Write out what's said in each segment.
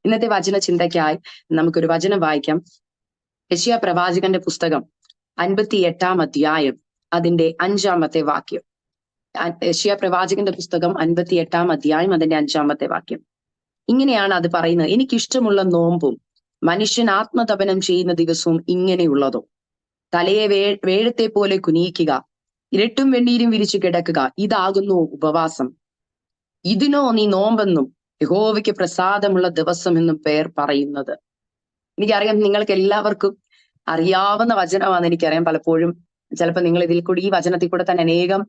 ഇന്നത്തെ വചന ചിന്തയ്ക്കായി നമുക്കൊരു വചനം വായിക്കാം. യെശയ്യാ പ്രവാചകന്റെ പുസ്തകം 58 അധ്യായം അതിന്റെ 5 വാക്യം. യെശയ്യാ പ്രവാചകന്റെ പുസ്തകം 58 അധ്യായം അതിന്റെ 5 വാക്യം. ഇങ്ങനെയാണ് അത് പറയുന്നത്: എനിക്കിഷ്ടമുള്ള നോമ്പും മനുഷ്യൻ ആത്മതപനം ചെയ്യുന്ന ദിവസവും ഇങ്ങനെയുള്ളതോ, തലയെ വേഴത്തെ പോലെ കുനിയിക്കുക, ഇരട്ടും വെണ്ണീരും വിരിച്ചു കിടക്കുക, ഇതാകുന്നു ഉപവാസം. ഇതിനോ നീ നോമ്പെന്നും യഹോവയ്ക്ക് പ്രസാദമുള്ള ദിവസം എന്നും പേർ പറയുന്നത്. എനിക്കറിയാം നിങ്ങൾക്ക് എല്ലാവർക്കും അറിയാവുന്ന വചനമാണെന്ന് എനിക്കറിയാം. പലപ്പോഴും ചിലപ്പോൾ നിങ്ങൾ ഇതിൽ കൂടി, ഈ വചനത്തിൽ കൂടെ തന്നെ അനേകം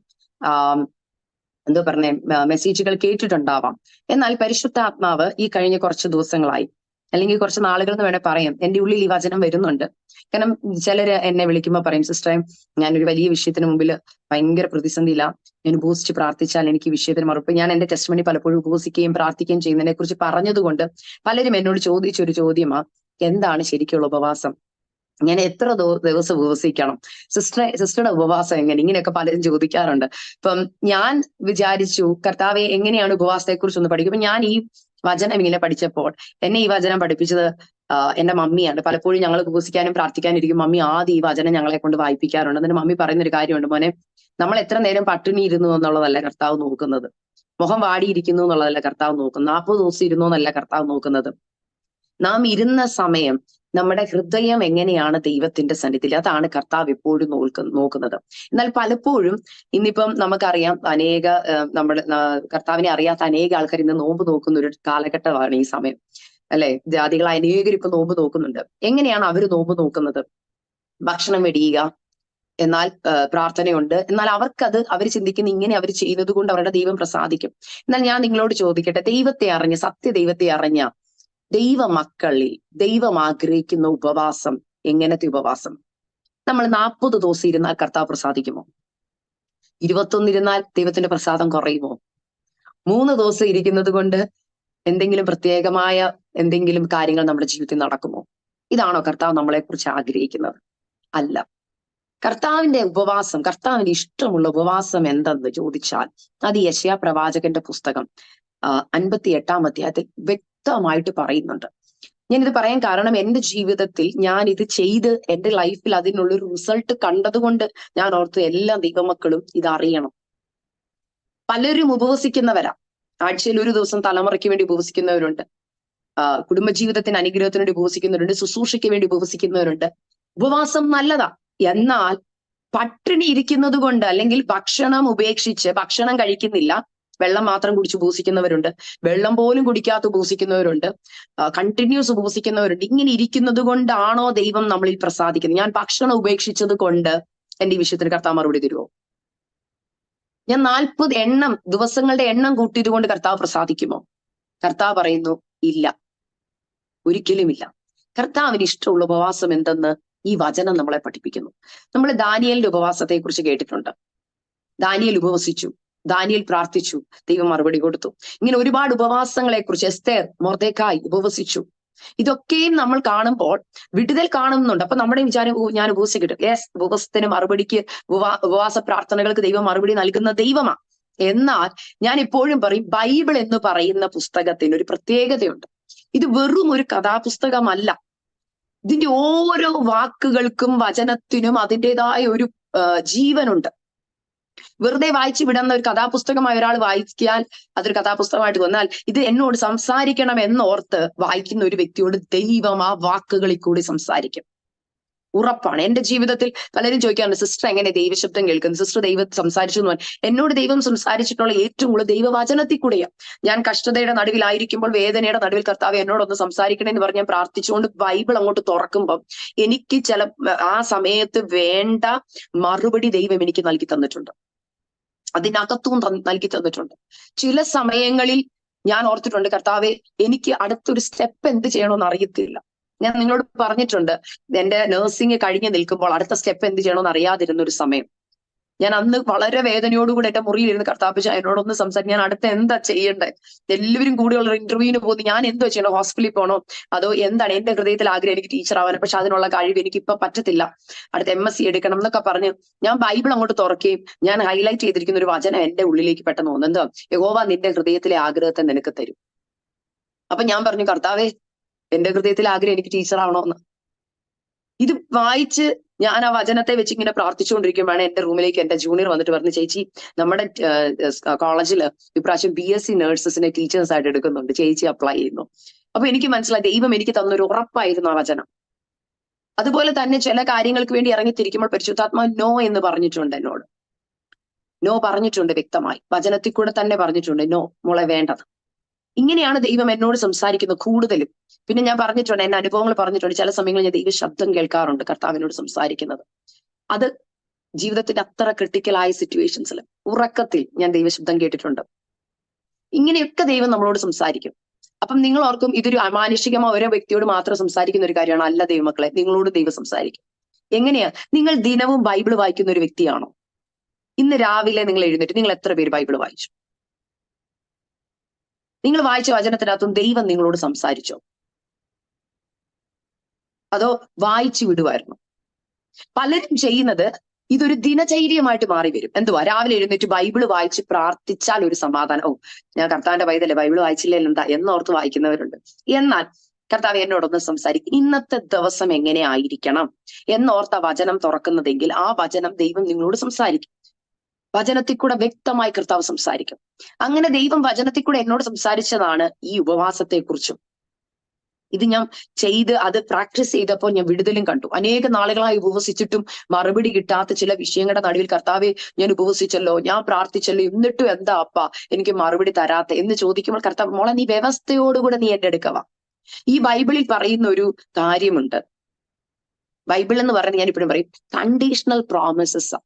എന്തോ പറഞ്ഞ മെസ്സേജുകൾ കേട്ടിട്ടുണ്ടാവാം. എന്നാൽ പരിശുദ്ധാത്മാവ് ഈ കഴിഞ്ഞ കുറച്ച് ദിവസങ്ങളായി, അല്ലെങ്കിൽ കുറച്ച് നാളുകൾ എന്ന് വേണേൽ പറയാം, എന്റെ ഉള്ളിൽ ഈ വചനം വരുന്നുണ്ട്. കാരണം ചിലര് എന്നെ വിളിക്കുമ്പോൾ പറയും, സിസ്റ്ററെ ഞാനൊരു വലിയ വിഷയത്തിന് മുമ്പിൽ ഭയങ്കര പ്രതിസന്ധിയില്ല, ഞാൻ ഉപവസിച്ച് പ്രാർത്ഥിച്ചാൽ എനിക്ക് ഈ വിഷയത്തിന് മറുപടി. ഞാൻ എന്റെ ടെസ്റ്റിമണി പലപ്പോഴും ഉപവസിക്കുകയും പ്രാർത്ഥിക്കുകയും ചെയ്യുന്നതിനെ കുറിച്ച് പറഞ്ഞതുകൊണ്ട് പലരും എന്നോട് ചോദിച്ചൊരു ചോദ്യമാ, എന്താണ് ശരിക്കുള്ള ഉപവാസം? ഞാൻ എത്ര ദിവസം ഉപവസിക്കണം? സിസ്റ്ററുടെ ഉപവാസം എങ്ങനെ? ഇങ്ങനെയൊക്കെ പലരും ചോദിക്കാറുണ്ട്. ഇപ്പം ഞാൻ വിചാരിച്ചു, കർത്താവെ എങ്ങനെയാണ് ഉപവാസത്തെ കുറിച്ച് ഒന്ന് പഠിക്കും. അപ്പൊ ഞാൻ ഈ വചനം ഇങ്ങനെ പഠിച്ചപ്പോൾ എന്നെ ഈ വചനം പഠിപ്പിച്ചത് എന്റെ മമ്മിയാണ്. പലപ്പോഴും ഞങ്ങൾ ഉപവസിക്കാനും പ്രാർത്ഥിക്കാനും ഇരിക്കും, മമ്മി ആദ്യം ഈ വചനം ഞങ്ങളെ കൊണ്ട് വായിപ്പിക്കാറുണ്ട്. എന്നിട്ട് മമ്മി പറയുന്നൊരു കാര്യമുണ്ട്, മോനെ, നമ്മൾ എത്ര നേരം പട്ടിണി ഇരുന്നു എന്നുള്ളതല്ല കർത്താവ് നോക്കുന്നത്, മുഖം വാടിയിരിക്കുന്നു എന്നുള്ളതല്ല കർത്താവ് നോക്കുന്നത്, 40 ദിവസം ഇരുന്നു എന്നല്ല കർത്താവ് നോക്കുന്നത്, നാം ഇരുന്ന സമയം, നമ്മുടെ ഹൃദയം എങ്ങനെയാണ് ദൈവത്തിന്റെ സന്നിധിയിൽ, അതാണ് കർത്താവ് എപ്പോഴും നോക്കുന്നത്. എന്നാൽ പലപ്പോഴും ഇന്നിപ്പം നമുക്കറിയാം, നമ്മുടെ കർത്താവിനെ അറിയാത്ത അനേക ആൾക്കാർ ഇന്ന് നോമ്പ് നോക്കുന്ന ഒരു കാലഘട്ടമാണ് ഈ സമയം, അല്ലെ? ജാതികൾ അനേകർ ഇപ്പൊ നോമ്പ് നോക്കുന്നുണ്ട്. എങ്ങനെയാണ് അവർ നോമ്പ് നോക്കുന്നത്? ഭക്ഷണം വെടിയുക, എന്നാൽ പ്രാർത്ഥനയുണ്ട്, എന്നാൽ അവർ ചിന്തിക്കുന്ന ഇങ്ങനെ അവർ ചെയ്യുന്നത് കൊണ്ട് അവരുടെ ദൈവം പ്രസാദിക്കും. എന്നാൽ ഞാൻ നിങ്ങളോട് ചോദിക്കട്ടെ, ദൈവത്തെ അറിഞ്ഞ, സത്യദൈവത്തെ അറിഞ്ഞ ദൈവ മക്കളിൽ ദൈവം ആഗ്രഹിക്കുന്ന ഉപവാസം എങ്ങനത്തെ ഉപവാസം? നമ്മൾ 40 ദിവസം ഇരുന്നാൽ കർത്താവ് പ്രസാദിക്കുമോ? 21 ഇരുന്നാൽ ദൈവത്തിന്റെ പ്രസാദം കുറയുമോ? 3 ദിവസം ഇരിക്കുന്നത് കൊണ്ട് എന്തെങ്കിലും പ്രത്യേകമായ എന്തെങ്കിലും കാര്യങ്ങൾ നമ്മുടെ ജീവിതത്തിൽ നടക്കുമോ? ഇതാണോ കർത്താവ് നമ്മളെ കുറിച്ച് ആഗ്രഹിക്കുന്നത്? അല്ല. കർത്താവിന്റെ ഉപവാസം, കർത്താവിന്റെ ഇഷ്ടമുള്ള ഉപവാസം എന്തെന്ന് ചോദിച്ചാൽ അത് യെശയ്യാ പ്രവാചകന്റെ പുസ്തകം 58 അധ്യായത്തിൽ വ്യക്തമായിട്ട് പറയുന്നുണ്ട്. ഞാനിത് പറയാൻ കാരണം, എന്റെ ജീവിതത്തിൽ ഞാൻ ഇത് ചെയ്ത് എന്റെ ലൈഫിൽ അതിനുള്ളൊരു റിസൾട്ട് കണ്ടതുകൊണ്ട് ഞാൻ ഓർത്തു എല്ലാ ദൈവമക്കളും ഇത് അറിയണം. പലരും ഉപവസിക്കുന്നവരാ. ആഴ്ചയിൽ ഒരു ദിവസം തലമുറയ്ക്ക് വേണ്ടി ഉപവസിക്കുന്നവരുണ്ട്, കുടുംബജീവിതത്തിന് അനുഗ്രഹത്തിന് വേണ്ടി ഉപവസിക്കുന്നവരുണ്ട്, ശുശ്രൂഷയ്ക്ക് വേണ്ടി ഉപവസിക്കുന്നവരുണ്ട്. ഉപവാസം നല്ലതാ. എന്നാൽ പട്ടിണി ഇരിക്കുന്നത് കൊണ്ട്, അല്ലെങ്കിൽ ഭക്ഷണം ഉപേക്ഷിച്ച്, ഭക്ഷണം കഴിക്കുന്നില്ല, വെള്ളം മാത്രം കുടിച്ച് ഉപവസിക്കുന്നവരുണ്ട്, വെള്ളം പോലും കുടിക്കാത്ത ഉപവസിക്കുന്നവരുണ്ട്, കണ്ടിന്യൂസ് ഉപവസിക്കുന്നവരുണ്ട്. ഇങ്ങനെ ഇരിക്കുന്നത് കൊണ്ടാണോ ദൈവം നമ്മളിൽ പ്രസാദിക്കുന്നത്? ഞാൻ ഭക്ഷണം ഉപേക്ഷിച്ചത് കൊണ്ട് എന്റെ ഈ വിഷയത്തിന് കർത്താവ് മറുപടി തരുമോ? ഞാൻ 40 ദിവസങ്ങളുടെ എണ്ണം കൂട്ടിയത് കൊണ്ട് കർത്താവ് പ്രസാദിക്കുമോ? കർത്താവ് പറയുന്നു, ഇല്ല, ഒരിക്കലുമില്ല. കർത്താവിന് ഇഷ്ടമുള്ള ഉപവാസം എന്തെന്ന് ഈ വചനം നമ്മളെ പഠിപ്പിക്കുന്നു. നമ്മൾ ദാനിയേലിന്റെ ഉപവാസത്തെ കുറിച്ച് കേട്ടിട്ടുണ്ട്. ദാനിയേൽ ഉപവസിച്ചു, ദാനിയേൽ പ്രാർത്ഥിച്ചു, ദൈവം മറുപടി കൊടുത്തു. ഇങ്ങനെ ഒരുപാട് ഉപവാസങ്ങളെ കുറിച്ച്, എസ്തേർ, മൊർദെഖായി ഉപവസിച്ചു. ഇതൊക്കെയും നമ്മൾ കാണുമ്പോൾ വിടുതൽ കാണുന്നുണ്ട്. അപ്പൊ നമ്മുടെ വിചാരം, ഞാൻ ഉപവസിക്കട്ടെ. യെസ്, ഉപവാസത്തിന് മറുപടിക്ക്, ഉപവാസ പ്രാർത്ഥനകൾക്ക് ദൈവം മറുപടി നൽകുന്ന ദൈവമാ. എന്നാൽ ഞാൻ എപ്പോഴും പറയും, ബൈബിൾ എന്ന് പറയുന്ന പുസ്തകത്തിന് ഒരു പ്രത്യേകതയുണ്ട്. ഇത് വെറും ഒരു കഥാപുസ്തകമല്ല. ഇതിന്റെ ഓരോ വാക്കുകൾക്കും വചനത്തിനും അതിൻ്റെതായ ഒരു ജീവനുണ്ട്. വെറുതെ വായിച്ചു വിടുന്ന ഒരു കഥാപുസ്തകമായി ഒരാൾ വായിക്കാൻ അതൊരു കഥാപുസ്തകമായിട്ട് വന്നാൽ, ഇത് എന്നോട് സംസാരിക്കണം എന്നോർത്ത് വായിക്കുന്ന ഒരു വ്യക്തിയോട് ദൈവം ആ വാക്കുകളിൽ കൂടി സംസാരിക്കും. ഉറപ്പാണ്. എന്റെ ജീവിതത്തിൽ പലരും ചോദിക്കാറുണ്ട്, സിസ്റ്റർ എങ്ങനെ ദൈവശബ്ദം കേൾക്കുന്നു, സിസ്റ്റർ ദൈവം സംസാരിച്ചു എന്ന് പറഞ്ഞു. എന്നോട് ദൈവം സംസാരിച്ചിട്ടുള്ള ഏറ്റവും കൂടുതൽ ദൈവവചനത്തിൽ കൂടെയാണ്. ഞാൻ കഷ്ടതയുടെ നടുവിലായിരിക്കുമ്പോൾ, വേദനയുടെ നടുവിൽ കർത്താവ് എന്നോടൊന്ന് സംസാരിക്കണേ എന്ന് പറഞ്ഞ് ഞാൻ പ്രാർത്ഥിച്ചുകൊണ്ട് ബൈബിൾ അങ്ങോട്ട് തുറക്കുമ്പം എനിക്ക് ആ സമയത്ത് വേണ്ട മറുപടി ദൈവം എനിക്ക് നൽകി തന്നിട്ടുണ്ട്. അതിനകത്തും നൽകി തന്നിട്ടുണ്ട്. ചില സമയങ്ങളിൽ ഞാൻ ഓർത്തിട്ടുണ്ട്, കർത്താവെ എനിക്ക് അടുത്തൊരു സ്റ്റെപ്പ് എന്ത് ചെയ്യണമെന്ന് അറിയത്തില്ല. ഞാൻ നിങ്ങളോട് പറഞ്ഞിട്ടുണ്ട്, എന്റെ നഴ്സിംഗ് കഴിഞ്ഞ് നിൽക്കുമ്പോൾ അടുത്ത സ്റ്റെപ്പ് എന്ത് ചെയ്യണമെന്ന് അറിയാതിരുന്ന ഒരു സമയം. ഞാൻ അന്ന് വളരെ വേദനയോടുകൂടി എന്റെ മുറിയിലിരുന്ന് കർത്താവ് എന്നോടൊന്ന് സംസാരിക്കും, ഞാൻ അടുത്ത എന്താ ചെയ്യണ്ടേ? എല്ലാവരും കൂടിയുള്ള ഇന്റർവ്യൂവിന് പോകുന്നു, ഞാൻ എന്തോ ചെയ്യണോ? ഹോസ്പിറ്റലിൽ പോകണോ? അതോ എന്താണ്? എന്റെ ഹൃദയത്തിൽ ആഗ്രഹം എനിക്ക് ടീച്ചർ ആവാൻ, പക്ഷെ അതിനുള്ള കഴിവ് എനിക്ക് ഇപ്പൊ പറ്റത്തില്ല, അടുത്ത MSc എടുക്കണം എന്നൊക്കെ പറഞ്ഞ് ഞാൻ ബൈബിൾ അങ്ങോട്ട് തുറക്കുകയും ഞാൻ ഹൈലൈറ്റ് ചെയ്തിരിക്കുന്ന ഒരു വചനം എന്റെ ഉള്ളിലേക്ക് പെട്ടെന്ന് തോന്നുന്നു, എന്താ? യഹോവ നിന്റെ ഹൃദയത്തിലെ ആഗ്രഹത്തെ നിനക്ക് തരും. അപ്പൊ ഞാൻ പറഞ്ഞു, കർത്താവേ, എന്റെ ഹൃദയത്തിൽ ആഗ്രഹം എനിക്ക് ടീച്ചർ ആവണമെന്ന്. ഇത് വായിച്ച് ഞാൻ ആ വചനത്തെ വെച്ച് ഇങ്ങനെ പ്രാർത്ഥിച്ചുകൊണ്ടിരിക്കുമ്പോഴാണ് എന്റെ റൂമിലേക്ക് എന്റെ ജൂനിയർ വന്നിട്ട് പറഞ്ഞു, ചേച്ചി, നമ്മുടെ കോളേജിൽ ഇപ്രാവശ്യം BSc നഴ്സസിനെ ടീച്ചേഴ്സ് ആയിട്ട് എടുക്കുന്നുണ്ട്, ചേച്ചി അപ്ലൈ ചെയ്യുന്നു. അപ്പൊ എനിക്ക് മനസ്സിലായി ദൈവം എനിക്ക് തന്നൊരു ഉറപ്പായിരുന്നു ആ വചനം. അതുപോലെ തന്നെ ചില കാര്യങ്ങൾക്ക് വേണ്ടി ഇറങ്ങിത്തിരിക്കുമ്പോൾ പരിശുദ്ധാത്മാവ് നോ എന്ന് പറഞ്ഞിട്ടുണ്ട് എന്നോട്. നോ പറഞ്ഞിട്ടുണ്ട് വ്യക്തമായി, വചനത്തിൽ കൂടെ തന്നെ പറഞ്ഞിട്ടുണ്ട്, നോ മോളെ വേണ്ടത്. ഇങ്ങനെയാണ് ദൈവം എന്നോട് സംസാരിക്കുന്നത് കൂടുതലും. പിന്നെ ഞാൻ പറഞ്ഞിട്ടുണ്ട്, എന്റെ അനുഭവങ്ങൾ പറഞ്ഞിട്ടുണ്ട്, ചില സമയങ്ങളിൽ ഞാൻ ദൈവ ശബ്ദം കേൾക്കാറുണ്ട് കർത്താവിനോട് സംസാരിക്കുന്നത്. അത് ജീവിതത്തിന്റെ അത്ര ക്രിട്ടിക്കലായ സിറ്റുവേഷൻസിൽ ഉറക്കത്തിൽ ഞാൻ ദൈവശബ്ദം കേട്ടിട്ടുണ്ട്. ഇങ്ങനെയൊക്കെ ദൈവം നമ്മളോട് സംസാരിക്കും. അപ്പം നിങ്ങൾ ഓർക്കും ഇതൊരു അമാനുഷികമായ ഓരോ വ്യക്തിയോട് മാത്രം സംസാരിക്കുന്ന ഒരു കാര്യമാണ്. അല്ല ദൈവമക്കളെ, നിങ്ങളോട് ദൈവം സംസാരിക്കും. എങ്ങനെയാ? നിങ്ങൾ ദിനവും ബൈബിൾ വായിക്കുന്ന ഒരു വ്യക്തിയാണോ? ഇന്ന് രാവിലെ നിങ്ങൾ എഴുന്നേറ്റ് നിങ്ങൾ എത്ര പേര് ബൈബിൾ വായിച്ചു? നിങ്ങൾ വായിച്ച വചനത്തിനകത്തും ദൈവം നിങ്ങളോട് സംസാരിച്ചോ? അതോ വായിച്ചു വിടുമായിരുന്നു? പലരും ചെയ്യുന്നത് ഇതൊരു ദിനചര്യമായിട്ട് മാറി വരും. എന്തുവാ, രാവിലെ എഴുന്നേറ്റ് ബൈബിള് വായിച്ച് പ്രാർത്ഥിച്ചാൽ ഒരു സമാധാനം. ഓ, ഞാൻ കർത്താവിന്റെ പൈതല്ലേ, ബൈബിള് വായിച്ചില്ലേ എന്താ എന്നോർത്ത് വായിക്കുന്നവരുണ്ട്. എന്നാൽ കർത്താവ് എന്നോടൊന്ന് സംസാരിക്കും, ഇന്നത്തെ ദിവസം എങ്ങനെ ആയിരിക്കണം എന്നോർത്ത വചനം തുറക്കുന്നതെങ്കിൽ ആ വചനം ദൈവം നിങ്ങളോട് സംസാരിക്കും. വചനത്തിൽ കൂടെ വ്യക്തമായി കർത്താവ് സംസാരിക്കും. അങ്ങനെ ദൈവം വചനത്തിൽ കൂടെ എന്നോട് സംസാരിച്ചതാണ് ഈ ഉപവാസത്തെക്കുറിച്ചും. ഇത് ഞാൻ ചെയ്ത് അത് പ്രാക്ടീസ് ചെയ്തപ്പോൾ ഞാൻ വിടുതലും കണ്ടു. അനേക നാളുകളായി ഉപവസിച്ചിട്ടും മറുപടി കിട്ടാത്ത ചില വിഷയങ്ങളുടെ നടുവിൽ, കർത്താവെ, ഞാൻ ഉപവസിച്ചല്ലോ, ഞാൻ പ്രാർത്ഥിച്ചല്ലോ, എന്നിട്ടും എന്താ അപ്പ എനിക്ക് മറുപടി തരാത്ത എന്ന് ചോദിക്കുമ്പോൾ കർത്താവ്, മോളെ, നീ വ്യവസ്ഥയോടുകൂടെ നീ എന്റെ അടുക്കവ. ഈ ബൈബിളിൽ പറയുന്ന ഒരു കാര്യമുണ്ട്. ബൈബിൾ എന്ന് പറയുന്നത് ഞാൻ ഇപ്പോഴും പറയും കണ്ടീഷണൽ പ്രോമിസസ്.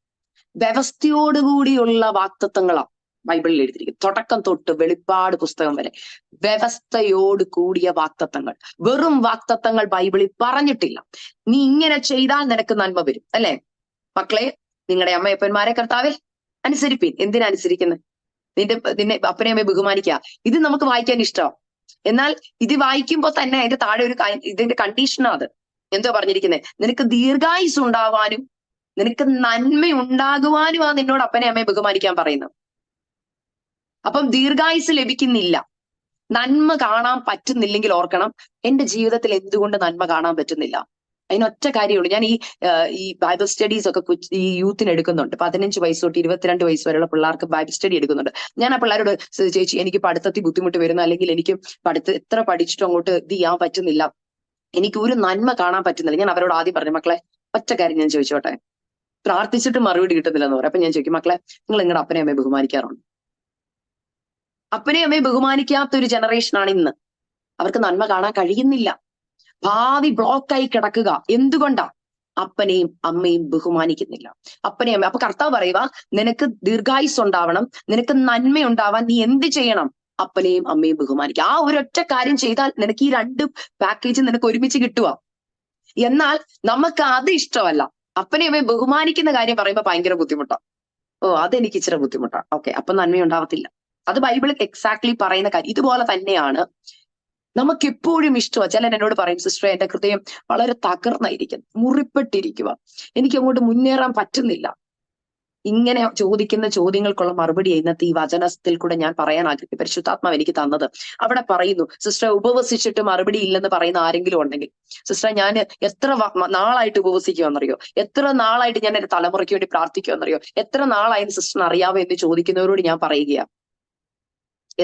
വ്യവസ്ഥയോടുകൂടിയുള്ള വാക്തത്വങ്ങളാ ബൈബിളിൽ എഴുതിയിരിക്കും. തുടക്കം തൊട്ട് വെളിപ്പാട് പുസ്തകം വരെ വ്യവസ്ഥയോട് കൂടിയ വാക്തത്വങ്ങൾ. വെറും വാക്തത്വങ്ങൾ ബൈബിളിൽ പറഞ്ഞിട്ടില്ല. നീ ഇങ്ങനെ ചെയ്താൽ നിനക്ക് നന്മ വരും, അല്ലെ? മക്കളെ, നിങ്ങളുടെ അമ്മയപ്പന്മാരെ കർത്താവെ അനുസരിപ്പീൻ. എന്തിനനുസരിക്കുന്നത്? നിന്നെ അപ്പനെ അമ്മയെ ബഹുമാനിക്കുക. ഇത് നമുക്ക് വായിക്കാൻ ഇഷ്ടം. എന്നാൽ ഇത് വായിക്കുമ്പോൾ തന്നെ അതിന്റെ താഴെ ഒരു ഇതിന്റെ കണ്ടീഷനാ. അത് എന്തോ പറഞ്ഞിരിക്കുന്നത്? നിനക്ക് ദീർഘായുസ് ഉണ്ടാവാനും നിനക്ക് നന്മ ഉണ്ടാകുവാനും നിന്നോട് അപ്പനെ അമ്മയെ ബഹുമാനിക്കാൻ പറയുന്നത്. അപ്പം ദീർഘായുസ് ലഭിക്കുന്നില്ല, നന്മ കാണാൻ പറ്റുന്നില്ലെങ്കിൽ ഓർക്കണം, എന്റെ ജീവിതത്തിൽ എന്തുകൊണ്ട് നന്മ കാണാൻ പറ്റുന്നില്ല? അതിനൊറ്റ കാര്യമുള്ളൂ. ഞാൻ ഈ ബൈബിൾ സ്റ്റഡീസ് ഒക്കെ ഈ യൂത്തിന് എടുക്കുന്നുണ്ട്. 15 വയസ്സ് തൊട്ട് 22 വയസ്സ് വരെയുള്ള പിള്ളേർക്ക് ബൈബിൾ സ്റ്റഡി എടുക്കുന്നുണ്ട്. ഞാൻ ആ പിള്ളേരോട്, ചേച്ചി, എനിക്ക് പഠിത്തത്തിൽ ബുദ്ധിമുട്ട് വരുന്നു, അല്ലെങ്കിൽ എനിക്ക് എത്ര പഠിച്ചിട്ടും അങ്ങോട്ട് ഇത് ചെയ്യാൻ പറ്റുന്നില്ല, എനിക്ക് ഒരു നന്മ കാണാൻ പറ്റുന്നില്ല. ഞാൻ അവരോട് ആദ്യം പറഞ്ഞു, മക്കളെ, ഒറ്റ കാര്യം ഞാൻ ചോദിച്ചോട്ടെ, പ്രാർത്ഥിച്ചിട്ട് മറുപടി കിട്ടുന്നില്ലെന്ന് പറയും. അപ്പൊ ഞാൻ ചോദിക്കും, മക്കളെ, നിങ്ങൾ നിങ്ങളുടെ അപ്പനെ അമ്മയെ ബഹുമാനിക്കാറുണ്ട്? അപ്പനെ അമ്മയെ ബഹുമാനിക്കാത്ത ഒരു ജനറേഷനാണ് ഇന്ന്. അവർക്ക് നന്മ കാണാൻ കഴിയുന്നില്ല. ഭാവി ബ്ലോക്കായി കിടക്കുക. എന്തുകൊണ്ടാ? അപ്പനെയും അമ്മയും ബഹുമാനിക്കുന്നില്ല. അപ്പനെയും അമ്മ. അപ്പൊ കർത്താവ് പറയുക, നിനക്ക് ദീർഘായുസ് ഉണ്ടാവണം, നിനക്ക് നന്മ ഉണ്ടാവാൻ നീ എന്ത് ചെയ്യണം? അപ്പനെയും അമ്മയും ബഹുമാനിക്കുക. ആ ഒരൊറ്റ കാര്യം ചെയ്താൽ നിനക്ക് ഈ 2 പാക്കേജ് നിനക്ക് ഒരുമിച്ച് കിട്ടുക. എന്നാൽ നമുക്ക് അത് ഇഷ്ടമല്ല. അപ്പനെയും അമ്മയും ബഹുമാനിക്കുന്ന കാര്യം പറയുമ്പോൾ ഭയങ്കര ബുദ്ധിമുട്ടാണ്. ഓ, അതെനിക്ക് ഇച്ചിരി ബുദ്ധിമുട്ടാണ്. ഓക്കെ, അപ്പൊ നന്മ ഉണ്ടാവത്തില്ല. അത് ബൈബിളിൽ എക്സാക്ട്ലി പറയുന്ന കാര്യം. ഇതുപോലെ തന്നെയാണ് നമുക്ക് എപ്പോഴും ഇഷ്ടമാണ്. ചിലർ എന്നോട് പറയും, സിസ്റ്റർ, എന്റെ ഹൃദയം വളരെ തകർന്നായിരിക്കും, മുറിപ്പെട്ടിരിക്കുക, എനിക്ക് അങ്ങോട്ട് മുന്നേറാൻ പറ്റുന്നില്ല. ഇങ്ങനെ ചോദിക്കുന്ന ചോദ്യങ്ങൾക്കുള്ള മറുപടി ഇന്നത്തെ ഈ വചനത്തിൽ കൂടെ ഞാൻ പറയാൻ ആഗ്രഹിക്കും. പരിശുദ്ധാത്മാവ് എനിക്ക് തന്നത്. അവിടെ പറയുന്നു, സിസ്റ്റർ, ഉപവസിച്ചിട്ട് മറുപടി ഇല്ലെന്ന് പറയുന്ന ആരെങ്കിലും ഉണ്ടെങ്കിൽ, സിസ്റ്റർ, ഞാൻ എത്ര നാളായിട്ട് ഉപവസിക്കുമെന്നറിയോ, എത്ര നാളായിട്ട് ഞാൻ എന്റെ തലമുറയ്ക്ക് വേണ്ടി പ്രാർത്ഥിക്കുമെന്നറിയോ, എത്ര നാളായി സിസ്റ്ററിന് അറിയാവോ എന്ന് ചോദിക്കുന്നവരോട് ഞാൻ പറയുകയാണ്,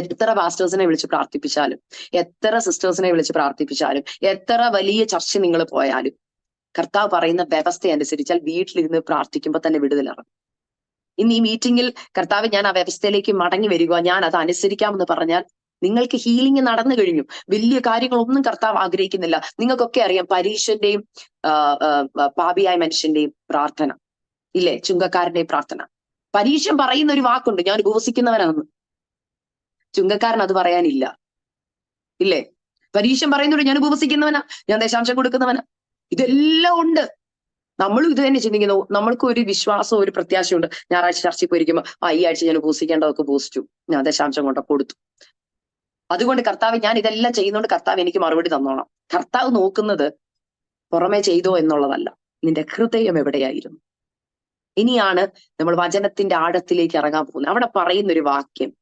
എത്ര പാസ്റ്റേഴ്സിനെ വിളിച്ച് പ്രാർത്ഥിപ്പിച്ചാലും, എത്ര സിസ്റ്റേഴ്സിനെ വിളിച്ച് പ്രാർത്ഥിപ്പിച്ചാലും, എത്ര വലിയ ചർച്ച നിങ്ങൾ പോയാലും, കർത്താവ് പറയുന്ന വ്യവസ്ഥ അനുസരിച്ചാൽ വീട്ടിലിരുന്ന് പ്രാർത്ഥിക്കുമ്പോൾ തന്നെ വിടുതലിറങ്ങും. ഇന്ന് ഈ മീറ്റിംഗിൽ കർത്താവ്, ഞാൻ ആ വ്യവസ്ഥയിലേക്ക് മടങ്ങി വരിക, ഞാൻ അത് അനുസരിക്കാമെന്ന് പറഞ്ഞാൽ നിങ്ങൾക്ക് ഹീലിംഗ് നടന്നു കഴിഞ്ഞു. വലിയ കാര്യങ്ങളൊന്നും കർത്താവ് ആഗ്രഹിക്കുന്നില്ല. നിങ്ങൾക്കൊക്കെ അറിയാം പരീക്ഷന്റെയും പാപിയായ മനുഷ്യന്റെയും പ്രാർത്ഥന ഇല്ലേ, ചുങ്കക്കാരന്റെയും പ്രാർത്ഥന. പരീക്ഷൻ പറയുന്ന ഒരു വാക്കുണ്ട്, ഞാൻ ഉപവസിക്കുന്നവനാണെന്ന്. ചുങ്കക്കാരൻ അത് പറയാനില്ല, ഇല്ലേ? പരീക്ഷൻ പറയുന്നുണ്ട്, ഞാൻ ഉപവസിക്കുന്നവനാ, ഞാൻ ദശാംശം കൊടുക്കുന്നവനാ. ഇതെല്ലാം ഉണ്ട്. നമ്മളും ഇത് തന്നെ ചിന്തിക്കുന്നു. നമ്മൾക്കും ഒരു വിശ്വാസവും ഒരു പ്രത്യാശയുണ്ട്. ഞായറാഴ്ച ചർച്ചയിൽ പോയിരിക്കുമ്പോൾ, ഈ ആഴ്ച ഞാൻ ഉപവസിക്കേണ്ടതൊക്കെ ഉപവസിച്ചു, ഞാൻ ദശാംശം കൊണ്ട് കൊടുത്തു. അതുകൊണ്ട് കർത്താവ്, ഞാൻ ഇതെല്ലാം ചെയ്യുന്നതുകൊണ്ട് കർത്താവ് എനിക്ക് മറുപടി തന്നോണം. കർത്താവ് നോക്കുന്നത് പുറമെ ചെയ്തോ എന്നുള്ളതല്ല, നിന്റെ ഹൃദയം എവിടെയായിരുന്നു. ഇനിയാണ് നമ്മൾ വചനത്തിന്റെ ആഴത്തിലേക്ക് ഇറങ്ങാൻ പോകുന്നത്. അവിടെ പറയുന്നൊരു വാക്യം,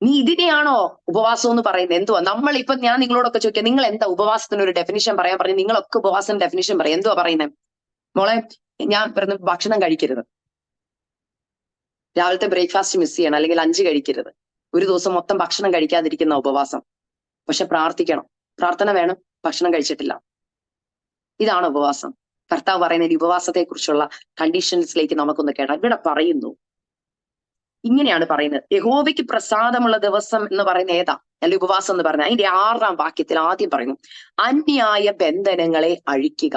നീ ഇതിനെയാണോ ഉപവാസം എന്ന് പറയുന്നത്? എന്തുവാ നമ്മളിപ്പൊ ഞാൻ നിങ്ങളോടൊക്കെ ചോദിക്കാം, നിങ്ങൾ എന്താ ഉപവാസത്തിന് ഒരു ഡെഫിനിഷൻ പറയാൻ പറഞ്ഞു? നിങ്ങളൊക്കെ ഉപവാസത്തിന് ഡെഫിനിഷൻ പറയാം. എന്തുവാ പറയുന്നത്? മോളെ, ഞാൻ പറഞ്ഞ ഭക്ഷണം കഴിക്കരുത്, രാവിലത്തെ ബ്രേക്ക്ഫാസ്റ്റ് മിസ് ചെയ്യണം, അല്ലെങ്കിൽ ലഞ്ച് കഴിക്കരുത്, ഒരു ദിവസം മൊത്തം ഭക്ഷണം കഴിക്കാതിരിക്കുന്ന ഉപവാസം. പക്ഷെ പ്രാർത്ഥിക്കണം, പ്രാർത്ഥന വേണം, ഭക്ഷണം കഴിച്ചിട്ടില്ല. ഇതാണ് ഉപവാസം. കർത്താവ് പറയുന്ന ഈ ഉപവാസത്തെ കുറിച്ചുള്ള കണ്ടീഷൻസിലേക്ക് നമുക്കൊന്ന് കേട്ടാം. ഇവിടെ പറയുന്നു, ഇങ്ങനെയാണ് പറയുന്നത്, യഹോവയ്ക്ക് പ്രസാദമുള്ള ദിവസം എന്ന് പറയുന്ന ഏതാ? അല്ലെങ്കിൽ ഉപവാസം എന്ന് പറഞ്ഞ അതിന്റെ 6-ാം വാക്യത്തിൽ ആദ്യം പറയുന്നു, അന്യായ ബന്ധനങ്ങളെ അഴിക്കുക,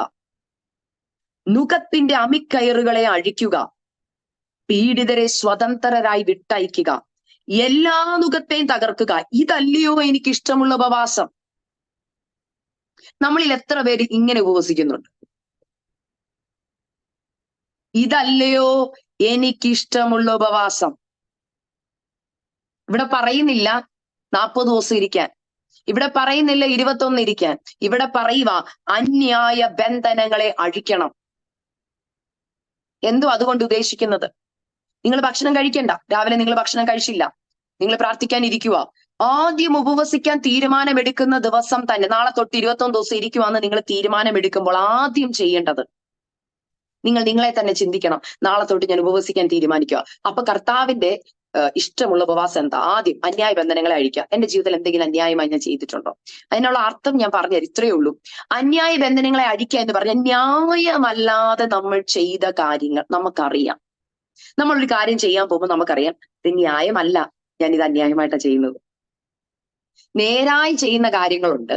നുകത്തിന്റെ അമിക്കയറുകളെ അഴിക്കുക, പീഡിതരെ സ്വതന്ത്രരായി വിട്ടയക്കുക, എല്ലാ നുകത്തെയും തകർക്കുക. ഇതല്ലയോ എനിക്ക് ഇഷ്ടമുള്ള ഉപവാസം? നമ്മളിൽ എത്ര പേര് ഇങ്ങനെ ഉപവസിക്കുന്നുണ്ട്? ഇതല്ലയോ എനിക്കിഷ്ടമുള്ള ഉപവാസം? ഇവിടെ പറയുന്നില്ല 40 ദിവസം ഇരിക്കാൻ, ഇവിടെ പറയുന്നില്ല 21 ഇരിക്കാൻ, ഇവിടെ പറയുക അന്യായ ബന്ധനങ്ങളെ അഴിക്കണം. എന്തോ അതുകൊണ്ട് ഉദ്ദേശിക്കുന്നത്? നിങ്ങൾ ഭക്ഷണം കഴിക്കണ്ട, രാവിലെ നിങ്ങൾ ഭക്ഷണം കഴിച്ചില്ല, നിങ്ങൾ പ്രാർത്ഥിക്കാൻ ഇരിക്കുക, ആദ്യം ഉപവസിക്കാൻ തീരുമാനമെടുക്കുന്ന ദിവസം തന്നെ, നാളെ തൊട്ട് 21 ദിവസം ഇരിക്കുവാന്ന് നിങ്ങൾ തീരുമാനമെടുക്കുമ്പോൾ ആദ്യം ചെയ്യേണ്ടത്, നിങ്ങൾ നിങ്ങളെ തന്നെ ചിന്തിക്കണം, നാളെ തൊട്ട് ഞാൻ ഉപവസിക്കാൻ തീരുമാനിക്കുക. അപ്പൊ കർത്താവിന്റെ ഇഷ്ടമുള്ള ഉപവാസം എന്താ? ആദ്യം അന്യായ ബന്ധനങ്ങളെ അഴിക്കുക. എന്റെ ജീവിതത്തിൽ എന്തെങ്കിലും അന്യായമായി ഞാൻ ചെയ്തിട്ടുണ്ടോ? അതിനുള്ള അർത്ഥം ഞാൻ പറഞ്ഞുതരാം, ഇത്രയേ ഉള്ളൂ. അന്യായ ബന്ധനങ്ങളെ അഴിക്കുക എന്ന് പറഞ്ഞാൽ ന്യായമല്ലാതെ നമ്മൾ ചെയ്ത കാര്യങ്ങൾ നമുക്കറിയാം. നമ്മളൊരു കാര്യം ചെയ്യാൻ പോകുമ്പോൾ നമുക്കറിയാം ഇത് ന്യായമല്ല, ഞാൻ ഇത് അന്യായമായിട്ടാണ് ചെയ്യുന്നത്. നേരായി ചെയ്യുന്ന കാര്യങ്ങളുണ്ട്,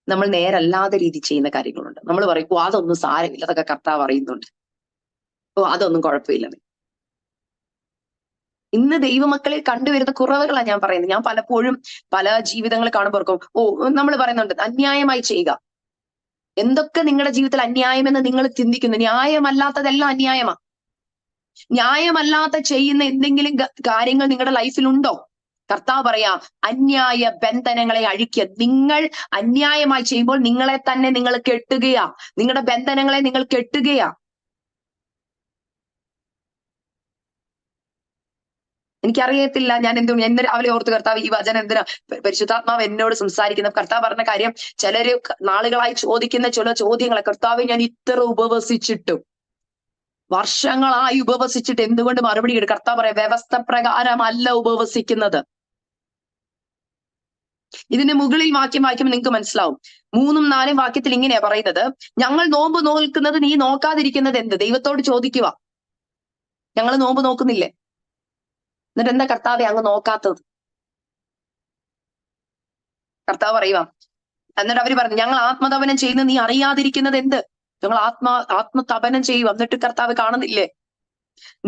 നമ്മൾ നേരല്ലാത്ത രീതി ചെയ്യുന്ന കാര്യങ്ങളുണ്ട്. നമ്മൾ പറയും ഓ അതൊന്നും സാരമില്ല, അതൊക്കെ കർത്താവ് അറിയുന്നുണ്ട്, ഓ അതൊന്നും കുഴപ്പമില്ല. ഇന്ന് ദൈവമക്കളിൽ കണ്ടുവരുന്ന കുറവുകളാണ് ഞാൻ പറയുന്നത്. ഞാൻ പലപ്പോഴും പല ജീവിതങ്ങൾ കാണുമ്പോർക്കും നമ്മൾ പറയുന്നുണ്ട് അന്യായമായി ചെയ്യുക. എന്തൊക്കെ നിങ്ങളുടെ ജീവിതത്തിൽ അന്യായമെന്ന് നിങ്ങൾ ചിന്തിക്കുന്നു? ന്യായമല്ലാത്തതെല്ലാം അന്യായമാ. ന്യായമല്ലാത്ത ചെയ്യുന്ന എന്തെങ്കിലും കാര്യങ്ങൾ നിങ്ങളുടെ ലൈഫിലുണ്ടോ? കർത്താവ് പറയാ അന്യായ ബന്ധനങ്ങളെ അഴിക്കുക. നിങ്ങൾ അന്യായമായി ചെയ്യുമ്പോൾ നിങ്ങളെ തന്നെ നിങ്ങൾ കെട്ടുകയാ, നിങ്ങളുടെ ബന്ധനങ്ങളെ നിങ്ങൾ കെട്ടുകയാ. എനിക്കറിയത്തില്ല ഞാൻ ഇന്ന് രാവിലെ ഓർത്ത് കർത്താവ് ഈ വചനം എന്തിനാ പരിശുദ്ധാത്മാവ് എന്നോട് സംസാരിക്കുന്ന? കർത്താവ് പറഞ്ഞ കാര്യം, ചിലര് നാളുകളായി ചോദിക്കുന്ന ചില ചോദ്യങ്ങളെ, കർത്താവ് ഞാൻ ഇത്ര ഉപവസിച്ചിട്ടും, വർഷങ്ങളായി ഉപവസിച്ചിട്ട് എന്തുകൊണ്ട് മറുപടി കിട്ടും? കർത്താവ് പറയാം വ്യവസ്ഥ പ്രകാരമല്ല ഉപവസിക്കുന്നത്. ഇതിന്റെ മുകളിൽ വാക്യം വായിക്കുമ്പോൾ നിങ്ങൾക്ക് മനസ്സിലാവും. 3ഉം 4ഉം വാക്യത്തിൽ ഇങ്ങനെയാ പറയുന്നത്, ഞങ്ങൾ നോമ്പ് നോക്കുന്നത് നീ നോക്കാതിരിക്കുന്നത് എന്ത്? ദൈവത്തോട് ചോദിക്കുക, ഞങ്ങൾ നോമ്പ് നോക്കുന്നില്ലേ? എന്നിട്ട് എന്താ കർത്താവെ അങ്ങ് നോക്കാത്തത്? കർത്താവ് പറയുക, എന്നിട്ട് അവര് പറഞ്ഞു ഞങ്ങൾ ആത്മതപനം ചെയ്യുന്നത് നീ അറിയാതിരിക്കുന്നത് എന്ത്? ഞങ്ങൾ ആത്മതപനം ചെയ്യും, എന്നിട്ട് കർത്താവ് കാണുന്നില്ലേ?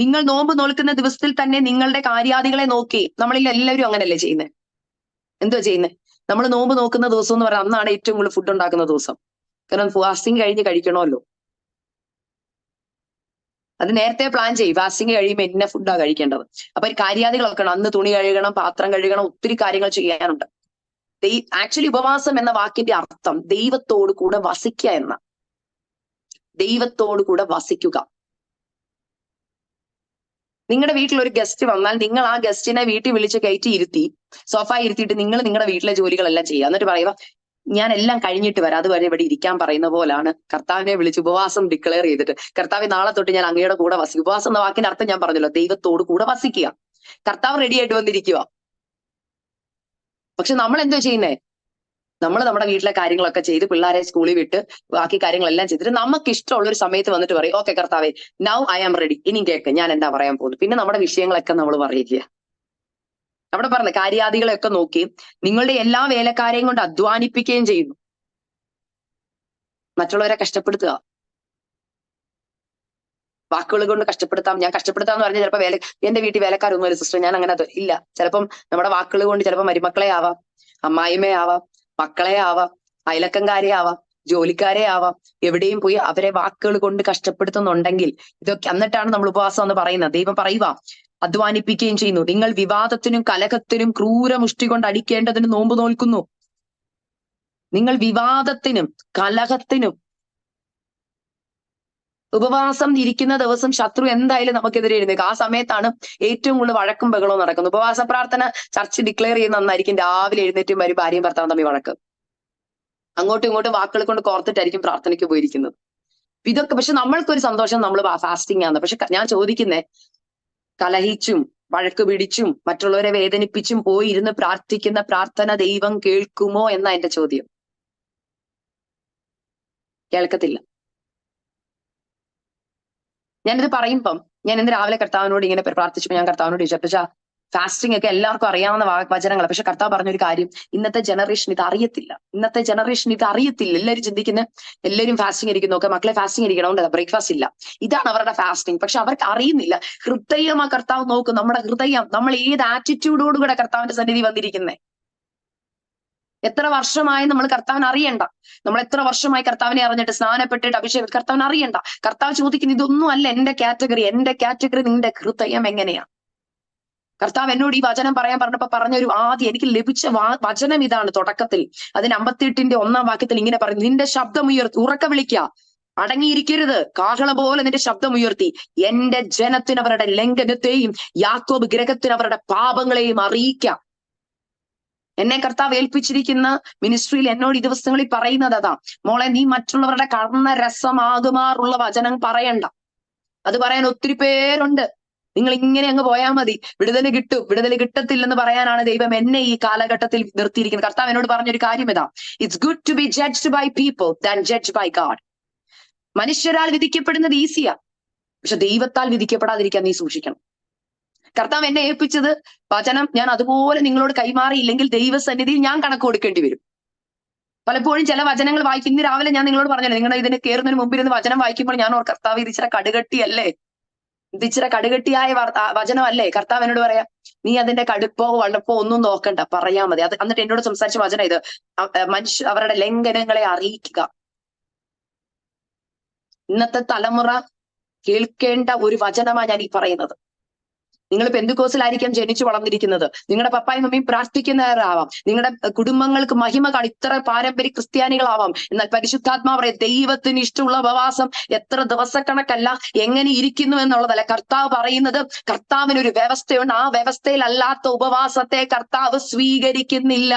നിങ്ങൾ നോമ്പ് നോൽക്കുന്ന ദിവസത്തിൽ തന്നെ നിങ്ങളുടെ കാര്യാദികളെ നോക്കി. നമ്മളിൽ എല്ലാവരും അങ്ങനല്ലേ ചെയ്യുന്നത്? എന്തുവാ ചെയ്യുന്നത്? നമ്മൾ നോമ്പ് നോക്കുന്ന ദിവസം എന്ന് പറഞ്ഞാൽ അന്നാണ് ഏറ്റവും കൂടുതൽ ഫുഡ് ഉണ്ടാക്കുന്ന ദിവസം. കാരണം ഫാസ്റ്റിംഗ് കഴിഞ്ഞ് കഴിക്കണമല്ലോ. അത് നേരത്തെ പ്ലാൻ ചെയ്യും, ഫാസ്റ്റിംഗ് കഴിയുമ്പോൾ ഇന്ന ഫുഡാണ് കഴിക്കേണ്ടത്. അപ്പൊ കാര്യാദികളൊക്കെ അന്ന് തുണി കഴുകണം, പാത്രം കഴുകണം, ഒത്തിരി കാര്യങ്ങൾ ചെയ്യാനുണ്ട്. ആക്ച്വലി ഉപവാസം എന്ന വാക്കിന്റെ അർത്ഥം ദൈവത്തോട് കൂടെ വസിക്കുക എന്ന, ദൈവത്തോട് കൂടെ വസിക്കുക. നിങ്ങളുടെ വീട്ടിൽ ഒരു ഗസ്റ്റ് വന്നാൽ നിങ്ങൾ ആ ഗസ്റ്റിനെ വീട്ടിൽ വിളിച്ച് കയറ്റി ഇരുത്തി, സോഫ ഇരുത്തിയിട്ട് നിങ്ങൾ നിങ്ങളുടെ വീട്ടിലെ ജോലികളെല്ലാം ചെയ്യുക. എന്നിട്ട് പറയുക ഞാൻ എല്ലാം കഴിഞ്ഞിട്ട് വരാം, അതുവരെ ഇവിടെ ഇരിക്കാൻ പറയുന്ന പോലാണ് കർത്താവിനെ വിളിച്ച് ഉപവാസം ഡിക്ലെയർ ചെയ്തിട്ട്, കർത്താവ് നാളെ തൊട്ട് ഞാൻ അങ്ങയുടെ കൂടെ വസിക്കും. ഉപവാസം എന്ന വാക്കിന്റെ അർത്ഥം ഞാൻ പറഞ്ഞല്ലോ, ദൈവത്തോട് കൂടെ വസിക്കുക. കർത്താവ് റെഡി ആയിട്ട് വന്നിരിക്കുക. പക്ഷെ നമ്മൾ എന്തോ ചെയ്യുന്നേ? നമ്മൾ നമ്മുടെ വീട്ടിലെ കാര്യങ്ങളൊക്കെ ചെയ്ത് പിള്ളേരെ സ്കൂളിൽ വിട്ട് ബാക്കി കാര്യങ്ങളെല്ലാം ചെയ്തിട്ട് നമുക്ക് ഇഷ്ടമുള്ള ഒരു സമയത്ത് വന്നിട്ട് പറയും ഓക്കെ കർത്താവേ നൗ ഐ ആം റെഡി, ഇനി കേൾക്ക് ഞാൻ എന്താ പറയാൻ പോകുന്നു. പിന്നെ നമ്മുടെ വിഷയങ്ങളൊക്കെ നമ്മൾ പറയില്ല. അവിടെ പറഞ്ഞ കാര്യാദികളെയൊക്കെ നോക്കി നിങ്ങളുടെ എല്ലാ വേലക്കാരെയും കൊണ്ട് അധ്വാനിപ്പിക്കുകയും ചെയ്യുന്നു. മറ്റുള്ളവരെ കഷ്ടപ്പെടുത്തുക, വാക്കുകൾ കൊണ്ട് കഷ്ടപ്പെടുത്താം. ഞാൻ കഷ്ടപ്പെടുത്താന്ന് പറഞ്ഞാൽ ചിലപ്പോൾ എന്റെ വീട്ടിൽ വേലക്കാരൊന്നും ഒരു സിസ്റ്റർ, ഞാൻ അങ്ങനെ ഇല്ല. ചിലപ്പം നമ്മുടെ വാക്കുകൾ കൊണ്ട് ചിലപ്പോൾ മരുമക്കളെ ആവാം, അമ്മായിമ്മയെ ആവാം, മക്കളെ ആവാം, അയലക്കംകാരെ ആവാം, ജോലിക്കാരെ ആവാം. എവിടെയും പോയി അവരെ വാക്കുകൾ കൊണ്ട് കഷ്ടപ്പെടുത്തുന്നുണ്ടെങ്കിൽ ഇതൊക്കെ എന്നിട്ടാണ് നമ്മൾ ഉപവാസം എന്ന് പറയുന്നത്. ദൈവം പറയുക അധ്വാനിപ്പിക്കുകയും ചെയ്യുന്നു. നിങ്ങൾ വിവാദത്തിനും കലഹത്തിനും ക്രൂരമുഷ്ടി കൊണ്ട് അടിക്കേണ്ടതിന് നോമ്പ് നോൽക്കുന്നു. നിങ്ങൾ വിവാദത്തിനും കലഹത്തിനും ഉപവാസം ഇരിക്കുന്ന ദിവസം ശത്രു എന്തായാലും നമുക്കെതിരെ എഴുന്നേക്കും. ആ സമയത്താണ് ഏറ്റവും കൂടുതൽ വഴക്കും ബഹളവും നടക്കുന്നത്. ഉപവാസ പ്രാർത്ഥന ചർച്ച് ഡിക്ലെയർ ചെയ്യുന്ന ഒന്നായിരിക്കും രാവിലെ എഴുന്നേറ്റും വരും ഭാര്യയും ഭർത്താവും തമ്മിൽ വഴക്ക്. അങ്ങോട്ടും ഇങ്ങോട്ടും വാക്കുകൾ കൊണ്ട് കോർത്തിട്ടായിരിക്കും പ്രാർത്ഥനയ്ക്ക് പോയിരിക്കുന്നത്. ഇതൊക്കെ പക്ഷെ നമ്മൾക്കൊരു സന്തോഷം, നമ്മൾ ഫാസ്റ്റിംഗ് ആണ്. പക്ഷെ ഞാൻ ചോദിക്കുന്നേ, കലഹിച്ചും വഴക്ക് പിടിച്ചും മറ്റുള്ളവരെ വേദനിപ്പിച്ചും പോയി ഇരുന്ന് പ്രാർത്ഥിക്കുന്ന പ്രാർത്ഥന ദൈവം കേൾക്കുമോ എന്നാ എന്റെ ചോദ്യം. കേൾക്കത്തില്ല. ഞാനിത് പറയുമ്പം ഞാൻ ഇന്ന് രാവിലെ കർത്താവിനോട് ഇങ്ങനെ പ്രാർത്ഥിച്ചപ്പോൾ ഞാൻ കർത്താവിനോട് ചോദിച്ചു, പക്ഷെ ഫാസ്റ്റിംഗ് ഒക്കെ എല്ലാവർക്കും അറിയാവുന്ന വചനങ്ങൾ. പക്ഷെ കർത്താവ് പറഞ്ഞൊരു കാര്യം, ഇന്നത്തെ ജനറേഷൻ ഇത് അറിയത്തില്ല. എല്ലാവരും ചിന്തിക്കുന്നത് എല്ലാവരും ഫാസ്റ്റിംഗ് ഇരിക്കുന്നു. ഒക്കെ മക്കളെ ഫാസ്റ്റിംഗ് ഇരിക്കണം, ബ്രേക്ക്ഫാസ്റ്റ് ഇല്ല, ഇതാണ് അവരുടെ ഫാസ്റ്റിംഗ്. പക്ഷെ അവർക്ക് അറിയുന്നില്ല ഹൃദയം ആ കർത്താവ് നോക്കും. നമ്മുടെ ഹൃദയം, നമ്മൾ ഏത് ആറ്റിറ്റ്യൂഡോടുകൂടെ കർത്താവിന്റെ സന്നിധി വന്നിരിക്കുന്നേ. എത്ര വർഷമായി നമ്മൾ കർത്താവിനെ അറിയണ്ട, നമ്മൾ എത്ര വർഷമായി കർത്താവിനെ അറിഞ്ഞിട്ട് സ്നാനപ്പെട്ടിട്ട് അഭിഷേകം കർത്താവിനെ അറിയണ്ട. കർത്താവ് ചോദിക്കുന്നത് ഇതൊന്നും അല്ല എന്റെ കാറ്റഗറി നിന്റെ ഹൃദയം എങ്ങനെയാ. കർത്താവ് എന്നോട് ഈ വചനം പറയാൻ പറഞ്ഞപ്പോ പറഞ്ഞൊരു ആദ്യം എനിക്ക് ലഭിച്ച വചനം ഇതാണ്. തുടക്കത്തിൽ അതിന് 58 1-ാം വാക്യത്തിൽ ഇങ്ങനെ പറഞ്ഞു, നിന്റെ ശബ്ദം ഉയർത്തി ഉറക്ക വിളിക്ക, അടങ്ങിയിരിക്കരുത്, കാഹളം പോലെ നിന്റെ ശബ്ദം ഉയർത്തി എന്റെ ജനത്തിന് അവരുടെ ലംഘനത്തെയും യാക്കോബ് ഗൃഹത്തിന് അവരുടെ പാപങ്ങളെയും അറിയിക്കാം. എന്നെ കർത്താവ് ഏൽപ്പിച്ചിരിക്കുന്ന മിനിസ്ട്രിയിൽ എന്നോട് ഈ ദിവസങ്ങളിൽ പറയുന്നത് അതാ, മോളെ നീ മറ്റുള്ളവരുടെ കർണരസമാകുമാറുള്ള വചനം പറയണ്ട. അത് പറയാൻ ഒത്തിരി പേരുണ്ട്. നിങ്ങൾ ഇങ്ങനെ അങ്ങ് പോയാൽ മതി, വിടുതൽ കിട്ടും. വിടുതൽ കിട്ടത്തില്ലെന്ന് പറയാനാണ് ദൈവം എന്നെ ഈ കാലഘട്ടത്തിൽ നിർത്തിയിരിക്കുന്നത്. കർത്താവ് എന്നോട് പറഞ്ഞൊരു കാര്യം ഇതാ, it's good to be judged by people than judged by God. മനുഷ്യരാൽ വിധിക്കപ്പെടുന്നത് ഈസിയാ, പക്ഷെ ദൈവത്താൽ വിധിക്കപ്പെടാതിരിക്കാൻ നീ സൂക്ഷിക്കണം. കർത്താവ് എന്നെ ഏൽപ്പിച്ചത് വചനം ഞാൻ അതുപോലെ നിങ്ങളോട് കൈമാറിയില്ലെങ്കിൽ ദൈവസന്നിധിയിൽ ഞാൻ കണക്ക് കൊടുക്കേണ്ടി വരും. പലപ്പോഴും ചില വചനങ്ങൾ വായിക്കും. ഇന്ന് രാവിലെ ഞാൻ നിങ്ങളോട് പറഞ്ഞല്ലോ, നിങ്ങളുടെ ഇതിന് കയറുന്നതിന് മുമ്പിരുന്ന് വചനം വായിക്കുമ്പോൾ ഞാൻ കർത്താവ് ഇത് ഇച്ചിരി കടുകട്ടിയല്ലേ, ഇത് ഇച്ചിരി കടുകട്ടിയായ വചനമല്ലേ. കർത്താവ് എന്നോട് പറയാ, നീ അതിന്റെ കടുപ്പോ വളുപ്പോ ഒന്നും നോക്കണ്ട, പറയാ മതി. അത് എന്നിട്ട് എന്നോട് സംസാരിച്ച വചനം ഇത്, അവരുടെ ലംഘനങ്ങളെ അറിയിക്കുക. ഇന്നത്തെ തലമുറ കേൾക്കേണ്ട ഒരു വചനമാണ് ഞാൻ ഈ പറയുന്നത്. നിങ്ങൾ പെന്തുക്കോസിലായിരിക്കാം ജനിച്ചു വളർന്നിരിക്കുന്നത്, നിങ്ങളുടെ പപ്പായും മമ്മിയും പ്രാർത്ഥിക്കുന്നവരാവാം, നിങ്ങളുടെ കുടുംബങ്ങൾക്ക് മഹിമ കാണും, ഇത്ര പാരമ്പര്യ ക്രിസ്ത്യാനികളാവാം. എന്നാൽ പരിശുദ്ധാത്മാവ് പറയും, ദൈവത്തിന് ഇഷ്ടമുള്ള ഉപവാസം എത്ര ദിവസക്കണക്കല്ല, എങ്ങനെ ഇരിക്കുന്നു എന്നുള്ളതല്ല. കർത്താവ് പറയുന്നത്, കർത്താവിനൊരു വ്യവസ്ഥയുണ്ട്, ആ വ്യവസ്ഥയിലല്ലാത്ത ഉപവാസത്തെ കർത്താവ് സ്വീകരിക്കുന്നില്ല.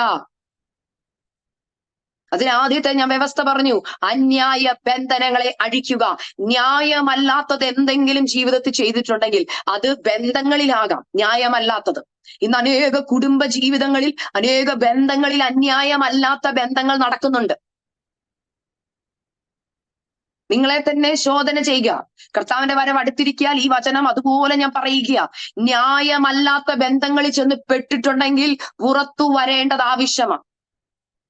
അതിനാദ്യത്തെ ഞാൻ വ്യവസ്ഥ പറഞ്ഞു, അന്യായ ബന്ധനങ്ങളെ അഴിക്കുക. ന്യായമല്ലാത്തത് എന്തെങ്കിലും ജീവിതത്തിൽ ചെയ്തിട്ടുണ്ടെങ്കിൽ അത് ബന്ധങ്ങളിലാകാം ന്യായമല്ലാത്തത്. ഇന്ന് അനേക കുടുംബ ജീവിതങ്ങളിൽ, അനേക ബന്ധങ്ങളിൽ അന്യായമല്ലാത്ത ബന്ധങ്ങൾ നടക്കുന്നുണ്ട്. നിങ്ങളെ തന്നെ ശോധന ചെയ്യുക. കർത്താവിന്റെ വരവ് അടുത്തിരിക്കാൻ ഈ വചനം അതുപോലെ ഞാൻ പറയുക, ന്യായമല്ലാത്ത ബന്ധങ്ങളിൽ ചെന്ന് പെട്ടിട്ടുണ്ടെങ്കിൽ പുറത്തു വരേണ്ടത് ആവശ്യമാണ്.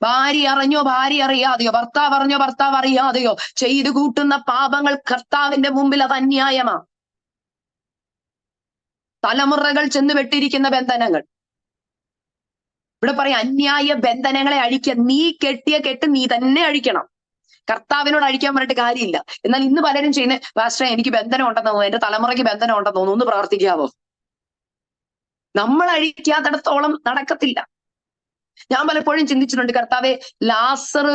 ഭാര്യ അറിഞ്ഞോ ഭാര്യ അറിയാതെയോ, ഭർത്താവ് അറിഞ്ഞോ ഭർത്താവ് അറിയാതെയോ ചെയ്തു കൂട്ടുന്ന പാപങ്ങൾ കർത്താവിന്റെ മുമ്പിൽ അത് അന്യായമാ. തലമുറകൾ ചെന്ന് വെട്ടിരിക്കുന്ന ബന്ധനങ്ങൾ. ഇവിടെ പറയാം, അന്യായ ബന്ധനങ്ങളെ അഴിക്കുക. നീ കെട്ടിയ കെട്ട് നീ തന്നെ അഴിക്കണം. കർത്താവിനോട് അഴിക്കാൻ പറഞ്ഞിട്ട് കാര്യമില്ല. എന്നാൽ ഇന്ന് പലരും ചെയ്യുന്ന, പാസ്റ്ററെ എനിക്ക് ബന്ധനം ഉണ്ടെന്ന് തോന്നുന്നു, എന്റെ തലമുറയ്ക്ക് ബന്ധനം ഉണ്ടെന്ന് തോന്നുന്നു, ഒന്ന് പ്രാർത്ഥിക്കാവോ? നമ്മൾ അഴിക്കാത്തിടത്തോളം നടക്കത്തില്ല. ഞാൻ പലപ്പോഴും ചിന്തിച്ചിട്ടുണ്ട്, കർത്താവെ ലാസർ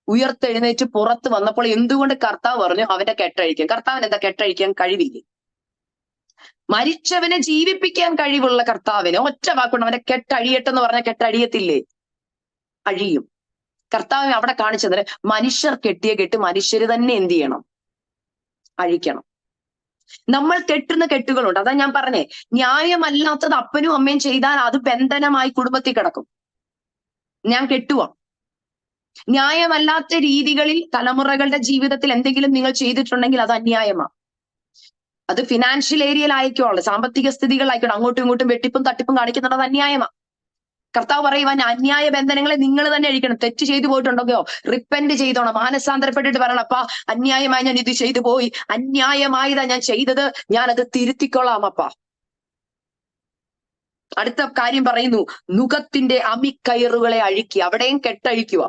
ഉയർത്തെഴുന്നേറ്റ് പുറത്ത് വന്നപ്പോൾ എന്തുകൊണ്ട് കർത്താവ് പറഞ്ഞു അവന്റെ കെട്ടഴിക്കാൻ? കർത്താവിന് എന്താ കെട്ടഴിക്കാൻ കഴിവില്ലേ? മരിച്ചവനെ ജീവിപ്പിക്കാൻ കഴിവുള്ള കർത്താവിന് ഒറ്റ വാക്കുകൊണ്ട് അവന്റെ കെട്ടഴിയട്ടെന്ന് പറഞ്ഞാൽ കെട്ടഴിയത്തില്ലേ? അഴിയും. കർത്താവിനെ അവിടെ കാണിച്ചത്, മനുഷ്യർ കെട്ടിയ കെട്ട് മനുഷ്യര് തന്നെ എന്ത് ചെയ്യണം? അഴിക്കണം. നമ്മൾ കെട്ടുന്ന കെട്ടുകളുണ്ട്. അതാ ഞാൻ പറഞ്ഞേ, ന്യായമല്ലാത്തത് അപ്പനും അമ്മയും ചെയ്താൽ അത് ബന്ധനമായി കുടുംബത്തിൽ കിടക്കും. ഞാൻ കെട്ടുവാ. ന്യായമല്ലാത്ത രീതികളിൽ തലമുറകളുടെ ജീവിതത്തിൽ എന്തെങ്കിലും നിങ്ങൾ ചെയ്തിട്ടുണ്ടെങ്കിൽ അത് അന്യായമാണ്. അത് ഫിനാൻഷ്യൽ ഏരിയയിൽ ആയിക്കോളെ, സാമ്പത്തിക സ്ഥിതികളായിക്കോട്ടെ, അങ്ങോട്ടും ഇങ്ങോട്ടും വെട്ടിപ്പും തട്ടിപ്പും കാണിക്കുന്നത് അത് അന്യായമാണ്. കർത്താവ് പറയുവാൻ, അന്യായ ബന്ധനങ്ങളെ നിങ്ങൾ തന്നെ അഴിക്കണം. തെറ്റ് ചെയ്തു പോയിട്ടുണ്ടെങ്കിലോ റിപ്പന്റ് ചെയ്തോണം, മാനസാന്തരപ്പെട്ടിട്ട് പറയണം, അപ്പാ അന്യായമായി ഞാൻ ഇത് ചെയ്തു പോയി, അന്യായമായതാ ഞാൻ ചെയ്തത്, ഞാനത് തിരുത്തിക്കൊള്ളാം അപ്പാ. അടുത്ത കാര്യം പറയുന്നു, നുകത്തിന്റെ അമ്മിക്കയറുകളെ അഴിക്കുക. അവിടെയും കെട്ടഴിക്കുക.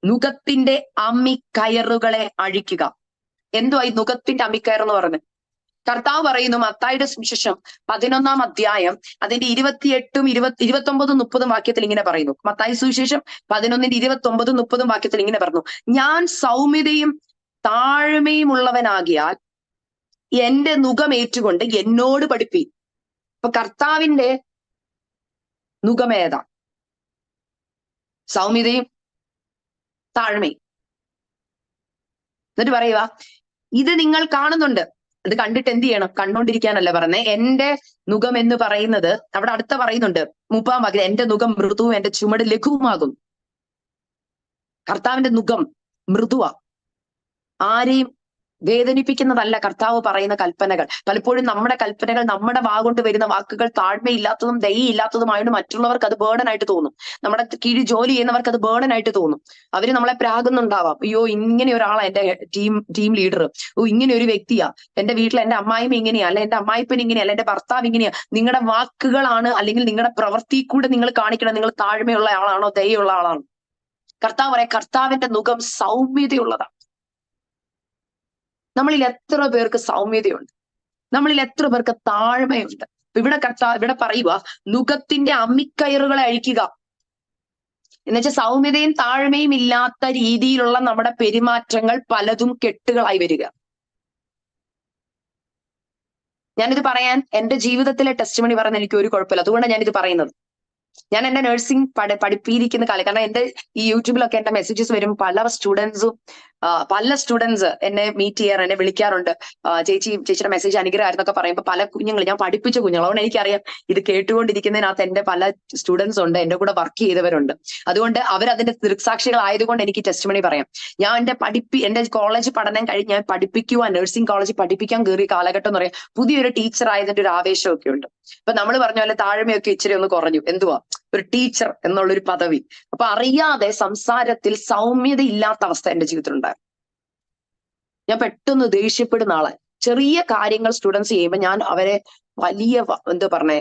നുകത്തിന്റെ അമ്മിക്കയറുകളെ അഴിക്കുക. എന്തുവാ ഈ നുകത്തിന്റെ അമ്മിക്കയർ എന്ന് പറഞ്ഞത്? കർത്താവ് പറയുന്നു മത്തായിയുടെ സുവിശേഷം 11-ാം അധ്യായം അതിന്റെ 28, 29, 30 വാക്യത്തിൽ ഇങ്ങനെ പറയുന്നു. മത്തായി സുവിശേഷം 11-ന്റെ 29, 30 വാക്യത്തിൽ ഇങ്ങനെ പറഞ്ഞു, ഞാൻ സൗമ്യതയും താഴ്മയും ഉള്ളവനാകിയാൽ എന്റെ നുകം ഏറ്റുകൊണ്ട് എന്നോട് പഠിപ്പി. അപ്പൊ കർത്താവിന്റെ നുകമേത സൗമ്യതയും താഴ്മയും. എന്നിട്ട് പറയുക, ഇത് നിങ്ങൾ കാണുന്നുണ്ട്. അത് കണ്ടിട്ട് എന്ത് ചെയ്യണം? കണ്ടോണ്ടിരിക്കാനല്ല പറഞ്ഞേ. എന്റെ നുകം എന്ന് പറയുന്നത് അവിടെ അടുത്ത പറയുന്നുണ്ട് 30-ാം വാക്യം, എന്റെ നുകം മൃദുവും എന്റെ ചുമട് ലഘുവുമാകും. കർത്താവിന്റെ നുകം മൃദുവാ. ആരെയും വേദനിപ്പിക്കുന്നതല്ല കർത്താവ് പറയുന്ന കൽപ്പനകൾ. പലപ്പോഴും നമ്മുടെ കൽപ്പനകൾ, നമ്മുടെ കൊണ്ട് വരുന്ന വാക്കുകൾ താഴ്മയില്ലാത്തതും ദയയില്ലാത്തതുമായിട്ട് മറ്റുള്ളവർക്ക് അത് ബേർഡനായിട്ട് തോന്നും. നമ്മുടെ കീഴിൽ ജോലി ചെയ്യുന്നവർക്ക് അത് ബേർഡനായിട്ട് തോന്നും. അവര് നമ്മളെ പ്രാകുന്നുണ്ടാവാം. അയ്യോ, ഇങ്ങനെ ഒരാളാ എന്റെ ടീം ലീഡർ, ഓ ഇങ്ങനെ ഒരു വ്യക്തിയാ, എന്റെ വീട്ടിൽ എന്റെ അമ്മായിമ്മ ഇങ്ങനെയാ, അല്ലെ എന്റെ അമ്മായിപ്പൻ ഇങ്ങനെയാ, അല്ലെ എന്റെ ഭർത്താവ് ഇങ്ങനെയാ. നിങ്ങളുടെ വാക്കുകളാണ് അല്ലെങ്കിൽ നിങ്ങളുടെ പ്രവൃത്തി കൂടെ നിങ്ങൾ കാണിക്കണം നിങ്ങൾ താഴ്മയുള്ള ആളാണോ ദയുള്ള ആളാണോ. കർത്താവ് പറയാം, കർത്താവിന്റെ നുകം സൗമ്യതയുള്ളതാണ്. നമ്മളിൽ എത്ര പേർക്ക് സൗമ്യതയുണ്ട്? നമ്മളിൽ എത്ര പേർക്ക് താഴ്മയുണ്ട്? ഇവിടെ പറയുക, നുകത്തിന്റെ അമ്മിക്കയറുകളെ അഴിക്കുക. എന്നുവെച്ചാൽ സൗമ്യതയും താഴ്മയും ഇല്ലാത്ത രീതിയിലുള്ള നമ്മുടെ പെരുമാറ്റങ്ങൾ പലതും കെട്ടുകളായി വരിക. ഞാനിത് പറയാൻ എന്റെ ജീവിതത്തിലെ ടെസ്റ്റിമണി പറയുന്ന എനിക്ക് ഒരു കുഴപ്പമില്ല. അതുകൊണ്ടാണ് ഞാനിത് പറയുന്നത്. ഞാൻ എന്റെ നഴ്സിംഗ് പഠിപ്പിയിരിക്കുന്ന കാലം, കാരണം എന്റെ ഈ യൂട്യൂബിലൊക്കെ എന്റെ മെസ്സേജസ് വരും. പല സ്റ്റുഡൻസ് എന്നെ മീറ്റ് ചെയ്യാറ്, എന്നെ വിളിക്കാറുണ്ട്. ചേച്ചിയുടെ മെസ്സേജ് അനുഗ്രഹമായിരുന്നൊക്കെ പറയുമ്പോൾ പല കുഞ്ഞുങ്ങൾ, ഞാൻ പഠിപ്പിച്ച കുഞ്ഞുങ്ങൾ, അതുകൊണ്ട് എനിക്കറിയാം ഇത് കേട്ടുകൊണ്ടിരിക്കുന്നതിനകത്ത് എന്റെ പല സ്റ്റുഡൻസ് ഉണ്ട്, എന്റെ കൂടെ വർക്ക് ചെയ്തവരുണ്ട്. അതുകൊണ്ട് അവരതിന്റെ ദൃക്സാക്ഷികളായതുകൊണ്ട് എനിക്ക് ടെസ്റ്റിമണി പറയാം. ഞാൻ എന്റെ കോളേജ് പഠനം കഴിഞ്ഞ് ഞാൻ പഠിപ്പിക്കുവാൻ, നഴ്സിംഗ് കോളേജിൽ പഠിപ്പിക്കാൻ കയറിയ കാലഘട്ടം എന്ന് പറയാം, പുതിയൊരു ടീച്ചർ ആയതിന്റെ ഒരു ആവേശമൊക്കെ ഉണ്ട്. അപ്പൊ നമ്മൾ പറഞ്ഞ പോലെ താഴ്മയൊക്കെ ഇച്ചിരി ഒന്ന് കുറഞ്ഞു. എന്തുവാ ഒരു ടീച്ചർ എന്നുള്ളൊരു പദവി. അപ്പൊ അറിയാതെ സംസാരത്തിൽ സൗമ്യത ഇല്ലാത്ത അവസ്ഥ എന്റെ ജീവിതത്തിൽ ഉണ്ടായിരുന്നു. ഞാൻ പെട്ടെന്ന് ദേഷ്യപ്പെടുന്ന ആളെ. ചെറിയ കാര്യങ്ങൾ സ്റ്റുഡൻസ് ചെയ്യുമ്പോൾ ഞാൻ അവരെ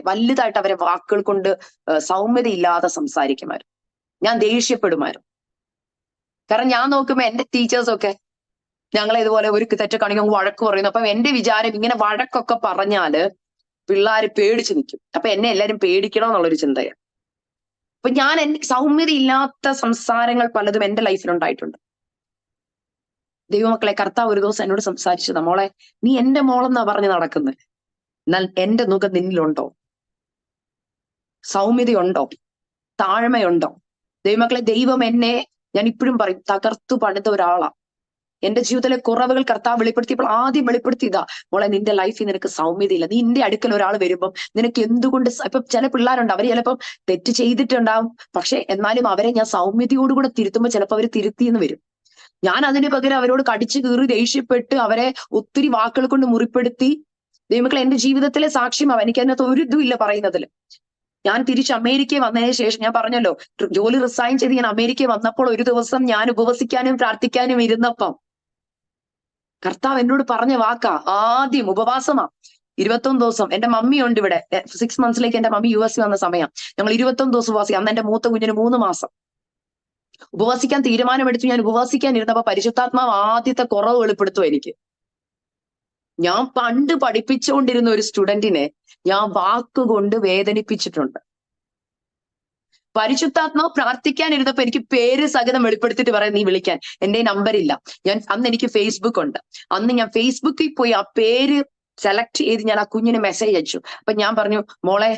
വലുതായിട്ട് അവരെ വാക്കുകൾ കൊണ്ട് സൗമ്യത ഇല്ലാതെ സംസാരിക്കുമായിരുന്നു. ഞാൻ ദേഷ്യപ്പെടുമായിരുന്നു. കാരണം ഞാൻ നോക്കുമ്പോ എന്റെ ടീച്ചേഴ്സൊക്കെ ഞങ്ങളെ ഇതുപോലെ ഒരു തെറ്റക്കാണെങ്കിൽ വഴക്ക് പറയുന്നു. അപ്പൊ എന്റെ വിചാരം, ഇങ്ങനെ വഴക്കൊക്കെ പറഞ്ഞാല് പിള്ളേര് പേടിച്ചു നിൽക്കും, അപ്പൊ എന്നെ എല്ലാരും പേടിക്കണം എന്നുള്ളൊരു ചിന്തയാണ്. അപ്പൊ ഞാൻ സൗമ്യത ഇല്ലാത്ത സംസാരങ്ങൾ പലതും എന്റെ ലൈഫിൽ ഉണ്ടായിട്ടുണ്ട്. ദൈവമക്കളെ, കർത്താവ് ഒരു ദിവസം എന്നോട് സംസാരിച്ചത്, മോളെ നീ എന്റെ മോളെന്നാ പറഞ്ഞ് നടക്കുന്നത്, എന്നാൽ എന്റെ നുകം നിന്നിലുണ്ടോ? സൗമ്യതയുണ്ടോ? താഴ്മയുണ്ടോ? ദൈവമക്കളെ, ദൈവം എന്നെ, ഞാൻ ഇപ്പോഴും പറയും, തകർത്തു പണിത ഒരാളാ. എന്റെ ജീവിതത്തിലെ കുറവുകൾ കർത്താവ് വെളിപ്പെടുത്തിയപ്പോൾ ആദ്യം വെളിപ്പെടുത്തിയതാ, മോളെ നിന്റെ ലൈഫിൽ നിനക്ക് സൗമ്യതയില്ല. നീ എന്റെ അടുക്കൽ ഒരാൾ വരുമ്പം നിനക്ക് എന്തുകൊണ്ട്, ഇപ്പൊ ചില പിള്ളേരുണ്ട്, അവര് ചിലപ്പം തെറ്റ് ചെയ്തിട്ടുണ്ടാവും, പക്ഷെ എന്നാലും അവരെ ഞാൻ സൗമ്യതയോടുകൂടെ തിരുത്തുമ്പോൾ ചിലപ്പോൾ അവര് തിരുത്തിയെന്ന് വരും. ഞാൻ അതിന് പകരം അവരോട് കടിച്ചു കീറി ദേഷ്യപ്പെട്ട് അവരെ ഒത്തിരി വാക്കുകൾ കൊണ്ട് മുറിപ്പെടുത്തി. ദൈവമക്കളെ, എന്റെ ജീവിതത്തിലെ സാക്ഷ്യമാവും. എനിക്ക് അതിനകത്ത് ഒരു ഇതും ഇല്ല പറയുന്നതിൽ. ഞാൻ തിരിച്ച് അമേരിക്കയിൽ വന്നതിന് ശേഷം, ഞാൻ പറഞ്ഞല്ലോ ജോലി റിസൈൻ ചെയ്ത് ഞാൻ അമേരിക്കയിൽ വന്നപ്പോൾ ഒരു ദിവസം ഞാൻ ഉപവസിക്കാനും പ്രാർത്ഥിക്കാനും ഇരുന്നപ്പം കർത്താവ് എന്നോട് പറഞ്ഞ വാക്കാ. ആദ്യം ഉപവാസമാ, 21 ദിവസം. എന്റെ മമ്മി ഉണ്ട് ഇവിടെ, 6 മന്ത്സിലേക്ക് എന്റെ മമ്മി US വന്ന സമയം ഞങ്ങൾ 21 ദിവസം ഉപവാസിക്കാം. അന്ന് എന്റെ മൂത്ത കുഞ്ഞിന് 3 മാസം. ഉപവാസിക്കാൻ തീരുമാനമെടുത്തു. ഞാൻ ഉപവാസിക്കാൻ ഇരുന്നപ്പോ പരിശുദ്ധാത്മാവ് ആദ്യത്തെ കുറവ് വെളിപ്പെടുത്തും എനിക്ക്. ഞാൻ പണ്ട് പഠിപ്പിച്ചുകൊണ്ടിരുന്ന ഒരു സ്റ്റുഡന്റിനെ ഞാൻ വാക്കുകൊണ്ട് വേദനിപ്പിച്ചിട്ടുണ്ട്. പരിശുദ്ധാത്മാവ് പ്രാർത്ഥിക്കാനിരുന്നപ്പോ എനിക്ക് പേര് സഹിതം വെളിപ്പെടുത്തിട്ട് പറയാം, നീ വിളിക്കാൻ. എന്റെ നമ്പറില്ല. അന്ന് എനിക്ക് ഫേസ്ബുക്ക് ഉണ്ട്. അന്ന് ഞാൻ ഫേസ്ബുക്കിൽ പോയി ആ പേര് സെലക്ട് ചെയ്ത് ഞാൻ ആ കുഞ്ഞിന് മെസ്സേജ് അയച്ചു. അപ്പൊ ഞാൻ പറഞ്ഞു, മോളെ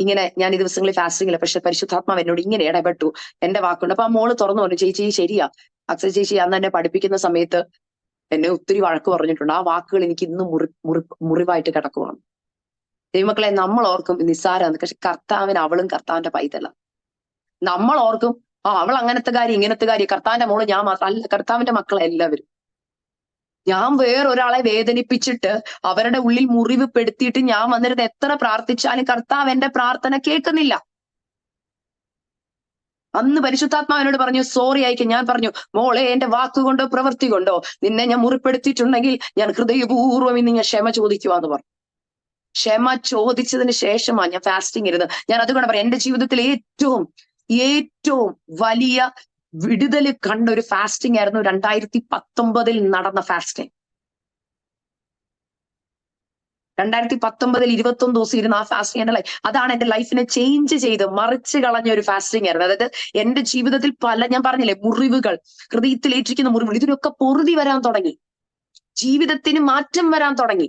ഇങ്ങനെ ഞാൻ ഈ ദിവസങ്ങളിൽ ഫാസ്റ്റിംഗില്ല, പക്ഷെ പരിശുദ്ധാത്മാവ് എന്നോട് ഇങ്ങനെ ഇടപെട്ടു, എന്റെ വാക്കുണ്ട്. അപ്പൊ ആ മോള് തുറന്നു പറഞ്ഞു, ചേച്ചി ശരിയാ, അക്സ ചേച്ചി അന്ന് എന്നെ പഠിപ്പിക്കുന്ന സമയത്ത് എന്നെ ഒത്തിരി വഴക്ക് പറഞ്ഞിട്ടുണ്ട്. ആ വാക്കുകൾ എനിക്ക് ഇന്നും മുറിവായിട്ട് കിടക്കുവാണ്. ദൈവമക്കളെ, നമ്മൾ ഓർക്കും നിസ്സാരാന്ന്, പക്ഷെ കർത്താവിന് അവളും കർത്താവിന്റെ പൈതല. നമ്മൾ ഓർക്കും അവൾ അങ്ങനത്തെ കാര്യം ഇങ്ങനത്തെ കാര്യം, കർത്താവിന്റെ മോള് ഞാൻ മാത്രം. അല്ല, കർത്താവിന്റെ മക്കളെ എല്ലാവരും. ഞാൻ വേറൊരാളെ വേദനിപ്പിച്ചിട്ട് അവരുടെ ഉള്ളിൽ മുറിവ് പെടുത്തിയിട്ട് ഞാൻ വന്നിരുന്ന് എത്ര പ്രാർത്ഥിച്ചാലും കർത്താവ് എന്റെ പ്രാർത്ഥന കേൾക്കുന്നില്ല. അന്ന് പരിശുദ്ധാത്മാവിനോട് പറഞ്ഞു, സോറി അയക്കും. ഞാൻ പറഞ്ഞു, മോളെ എന്റെ വാക്കുകൊണ്ടോ പ്രവൃത്തി കൊണ്ടോ നിന്നെ ഞാൻ മുറിപ്പെടുത്തിയിട്ടുണ്ടെങ്കിൽ ഞാൻ ഹൃദയപൂർവ്വം ഇന്ന് ഞാൻ ക്ഷമ ചോദിക്കുവാന്ന് പറഞ്ഞു. ക്ഷമ ചോദിച്ചതിന് ശേഷമാണ് ഞാൻ ഫാസ്റ്റിംഗ് ഇരുന്നത്. ഞാൻ അതുകൊണ്ട് പറയാം, എന്റെ ജീവിതത്തിൽ ഏറ്റവും വലിയ വിടുതൽ കണ്ട ഒരു ഫാസ്റ്റിംഗ് ആയിരുന്നു 2019 നടന്ന ഫാസ്റ്റിംഗ്. 2019 21 ദിവസം ഇരുന്ന് ആ ഫാസ്റ്റിംഗ് എന്റെ അതാണ് എന്റെ ലൈഫിനെ ചേഞ്ച് ചെയ്ത് മറിച്ച് കളഞ്ഞ ഒരു ഫാസ്റ്റിംഗ് ആയിരുന്നു. അതായത് എന്റെ ജീവിതത്തിൽ ഞാൻ പറഞ്ഞില്ലേ, മുറിവുകൾ, ഹൃദയത്തിലേറ്റിരിക്കുന്ന മുറിവുകൾ, ഇതിനൊക്കെ പൊറുതി വരാൻ തുടങ്ങി. ജീവിതത്തിന് മാറ്റം വരാൻ തുടങ്ങി.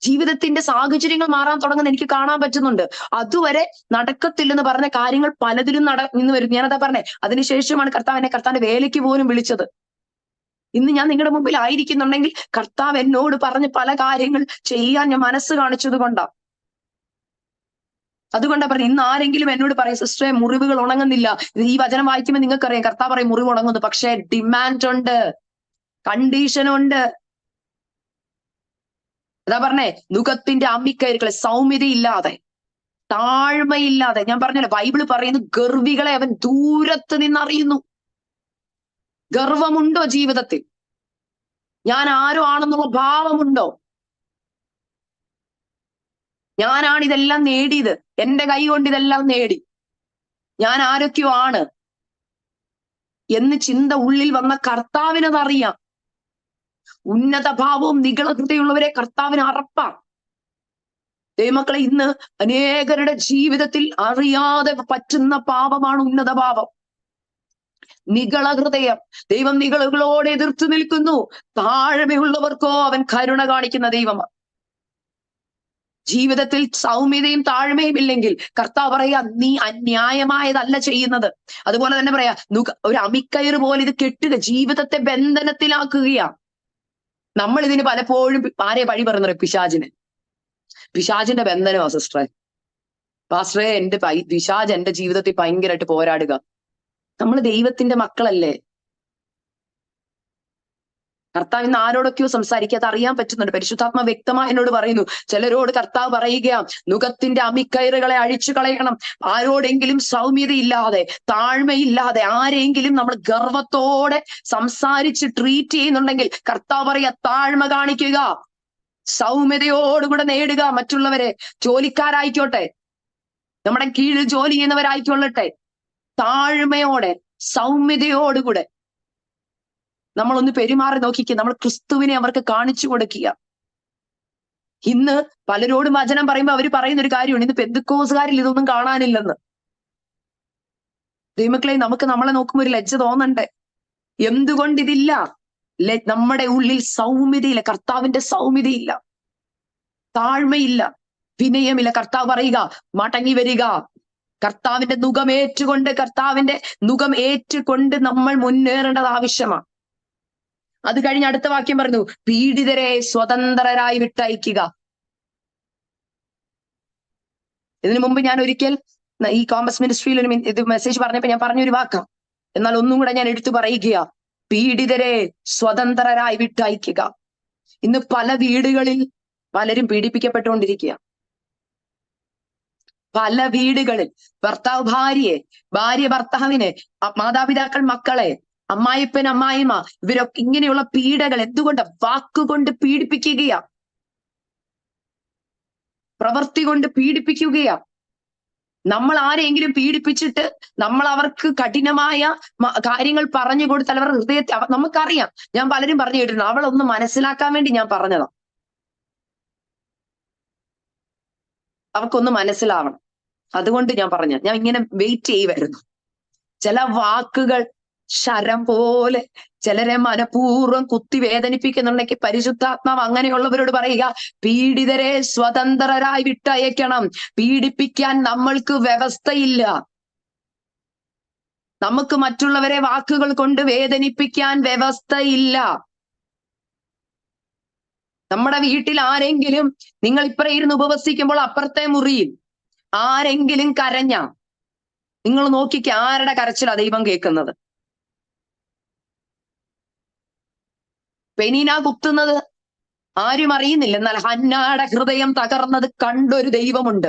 ജീവിതത്തിന്റെ സാഹചര്യങ്ങൾ മാറാൻ തുടങ്ങുന്ന എനിക്ക് കാണാൻ പറ്റുന്നുണ്ട്. അതുവരെ നടക്കത്തില്ലെന്ന് പറഞ്ഞ കാര്യങ്ങൾ പലതിലും നിന്ന് വരും. ഞാനതാ പറഞ്ഞേ, അതിനുശേഷമാണ് കർത്താവ് എന്നെ കർത്താവിന്റെ വേലയ്ക്ക് പോലും വിളിച്ചത്. ഇന്ന് ഞാൻ നിങ്ങളുടെ മുമ്പിൽ ആയിരിക്കുന്നുണ്ടെങ്കിൽ കർത്താവ് എന്നോട് പറഞ്ഞ് പല കാര്യങ്ങൾ ചെയ്യാൻ ഞാൻ മനസ്സ് കാണിച്ചത് കൊണ്ടാ. അതുകൊണ്ടാ പറഞ്ഞു, ഇന്ന് ആരെങ്കിലും എന്നോട് പറയും സിസ്റ്ററെ മുറിവുകൾ ഉണങ്ങുന്നില്ല, ഈ വചനം വായിക്കുമ്പോൾ നിങ്ങൾക്കറിയാം കർത്താവ് പറയും മുറിവ് ഉണങ്ങുന്നു, പക്ഷേ ഡിമാൻഡ് ഉണ്ട്, കണ്ടീഷൻ ഉണ്ട്. അതാ പറഞ്ഞേ, നുകത്തിന്റെ അമ്മിക്കയറുകളെ സൗമ്യതയില്ലാതെ, താഴ്മയില്ലാതെ. ഞാൻ പറഞ്ഞല്ലോ, ബൈബിള് പറയുന്നു ഗർവികളെ അവൻ ദൂരത്ത് നിന്നറിയുന്നു. ഗർവമുണ്ടോ ജീവിതത്തിൽ? ഞാൻ ആരോ ആണെന്നുള്ള ഭാവമുണ്ടോ? ഞാനാണ് ഇതെല്ലാം നേടിയത്, എന്റെ കൈ കൊണ്ട് ഇതെല്ലാം നേടി, ഞാൻ ആരൊക്കെയോ ആണ് എന്ന് ചിന്ത ഉള്ളിൽ വന്ന കർത്താവിനതറിയാം. ഉന്നത ഭാവവും നിഗള ഹൃദയമുള്ളവരെ കർത്താവിന് അറപ്പാം. ദൈവമക്കളെ, ഇന്ന് അനേകരുടെ ജീവിതത്തിൽ അറിയാതെ പറ്റുന്ന പാപമാണ് ഉന്നത ഭാവം, നിഗള ഹൃദയം. ദൈവം നിഗളുകളോട് എതിർത്ത് നിൽക്കുന്നു. താഴ്മയുള്ളവർക്കോ അവൻ കരുണ കാണിക്കുന്ന ദൈവമാണ്. ജീവിതത്തിൽ സൗമ്യതയും താഴ്മയും ഇല്ലെങ്കിൽ കർത്താവ് പറയാ നീ അന്യായമായതല്ല ചെയ്യുന്നത്. അതുപോലെ തന്നെ പറയാ, ഒരു അമിക്കയറ് പോലെ ഇത് കെട്ടുക, ജീവിതത്തെ ബന്ധനത്തിലാക്കുകയാ. നമ്മൾ ഇതിന് പലപ്പോഴും ആരെ വഴി പറയുന്നത്? പിശാചിന്റെ ബന്ധനമാ സിസ്റ്ററെ. പാസ്റ്ററെ, പിശാച് എന്റെ ജീവിതത്തിൽ ഭയങ്കരമായിട്ട് പോരാടുക. നമ്മൾ ദൈവത്തിന്റെ മക്കളല്ലേ. കർത്താവ് ഇന്ന് ആരോടൊക്കെയോ സംസാരിക്കാതെ അറിയാൻ പറ്റുന്നുണ്ട്. പരിശുദ്ധാത്മ വ്യക്തമായി എന്നോട് പറയുന്നു, ചിലരോട് കർത്താവ് പറയുക നുകത്തിന്റെ അമിക്കയറുകളെ അഴിച്ചു കളയണം. ആരോടെങ്കിലും സൗമ്യതയില്ലാതെ, താഴ്മയില്ലാതെ, ആരെങ്കിലും നമ്മൾ ഗർവത്തോടെ സംസാരിച്ച് ട്രീറ്റ് ചെയ്യുന്നുണ്ടെങ്കിൽ കർത്താവ് പറയുക താഴ്മ കാണിക്കുക, സൗമ്യതയോടുകൂടെ നേടുക. മറ്റുള്ളവരെ, ജോലിക്കാരായിക്കോട്ടെ, നമ്മുടെ കീഴിൽ ജോലി ചെയ്യുന്നവരായിക്കൊള്ളട്ടെ, താഴ്മയോടെ സൗമ്യതയോടുകൂടെ നമ്മളൊന്ന് പെരുമാറി നോക്കിക്കുക. നമ്മൾ ക്രിസ്തുവിനെ അവർക്ക് കാണിച്ചു കൊടുക്കുക. ഇന്ന് പലരോടും വചനം പറയുമ്പോൾ അവർ പറയുന്ന ഒരു കാര്യമാണ്, ഇന്ന് പെന്തക്കോസുകാരിൽ ഇതൊന്നും കാണാനില്ലെന്ന്. ദൈവമക്കളെ, നമുക്ക് നമ്മളെ നോക്കുമ്പോൾ ഒരു ലജ്ജ തോന്നണ്ടേ? എന്തുകൊണ്ട് ഇതില്ല? നമ്മുടെ ഉള്ളിൽ സൗമ്യതയില്ല, കർത്താവിന്റെ സൗമ്യതയില്ല, താഴ്മയില്ല, വിനയമില്ല. കർത്താവ് പറയുക മടങ്ങി വരിക. കർത്താവിന്റെ നുകം ഏറ്റുകൊണ്ട് നമ്മൾ മുന്നേറേണ്ടത് ആവശ്യമാണ്. അത് കഴിഞ്ഞ് അടുത്ത വാക്യം പറഞ്ഞു, പീഡിതരെ സ്വതന്ത്രരായി വിട്ടയക്കുക. ഇതിനു മുമ്പ് ഞാൻ ഒരിക്കൽ ഈ കോമ്പസ് മിനിസ്ട്രിയിൽ ഇത് മെസ്സേജ് പറഞ്ഞപ്പോ ഞാൻ പറഞ്ഞൊരു വാക്കാം, എന്നാൽ ഒന്നും കൂടെ ഞാൻ എടുത്തു പറയുക, പീഡിതരെ സ്വതന്ത്രരായി വിട്ടയക്കുക. ഇന്ന് പല വീടുകളിൽ പലരും പീഡിപ്പിക്കപ്പെട്ടുകൊണ്ടിരിക്കുക. പല വീടുകളിൽ ഭർത്താവ് ഭാര്യയെ, ഭാര്യ ഭർത്താവിനെ, മാതാപിതാക്കൾ മക്കളെ, അമ്മായിപ്പൻ അമ്മായിമ്മ, ഇവരൊക്കെ ഇങ്ങനെയുള്ള പീഡകൾ എന്തുകൊണ്ട്? വാക്കുകൊണ്ട് പീഡിപ്പിക്കുകയാ, പ്രവൃത്തി കൊണ്ട് പീഡിപ്പിക്കുകയാ. നമ്മൾ ആരെങ്കിലും പീഡിപ്പിച്ചിട്ട് നമ്മൾ അവർക്ക് കഠിനമായ കാര്യങ്ങൾ പറഞ്ഞു കൊടുത്താൽ അവരുടെ ഹൃദയത്തെ നമുക്കറിയാം. ഞാൻ പലരും പറഞ്ഞു കേട്ടിട്ടുണ്ട്, അവളൊന്ന് മനസ്സിലാക്കാൻ വേണ്ടി ഞാൻ പറഞ്ഞതാ, അവർക്കൊന്ന് മനസ്സിലാവണം, അതുകൊണ്ട് ഞാൻ ഞാൻ ഇങ്ങനെ വെയിറ്റ് ചെയ്യുമായിരുന്നു. ചില വാക്കുകൾ ശരം പോലെ ചിലരെ മനഃപൂർവ്വം കുത്തി വേദനിപ്പിക്കുന്നുണ്ടെങ്കിൽ പരിശുദ്ധാത്മാവ് അങ്ങനെയുള്ളവരോട് പറയുക, പീഡിതരെ സ്വതന്ത്രരായി വിട്ടയക്കണം. പീഡിപ്പിക്കാൻ നമ്മൾക്ക് വ്യവസ്ഥയില്ല. നമുക്ക് മറ്റുള്ളവരെ വാക്കുകൾ കൊണ്ട് വേദനിപ്പിക്കാൻ വ്യവസ്ഥയില്ല. നമ്മുടെ വീട്ടിൽ ആരെങ്കിലും, നിങ്ങൾ ഇപ്പറ ഇരുന്ന് ഉപവസിക്കുമ്പോൾ അപ്പുറത്തെ മുറിയിൽ ആരെങ്കിലും കരഞ്ഞ നിങ്ങൾ നോക്കിക്ക, ആരുടെ കരച്ചിലാ ദൈവം കേൾക്കുന്നത്? പെനീന കുത്തുന്നത് ആരും അറിയുന്നില്ല, എന്നാൽ ഹന്നാടെ ഹൃദയം തകർന്നത് കണ്ടൊരു ദൈവമുണ്ട്.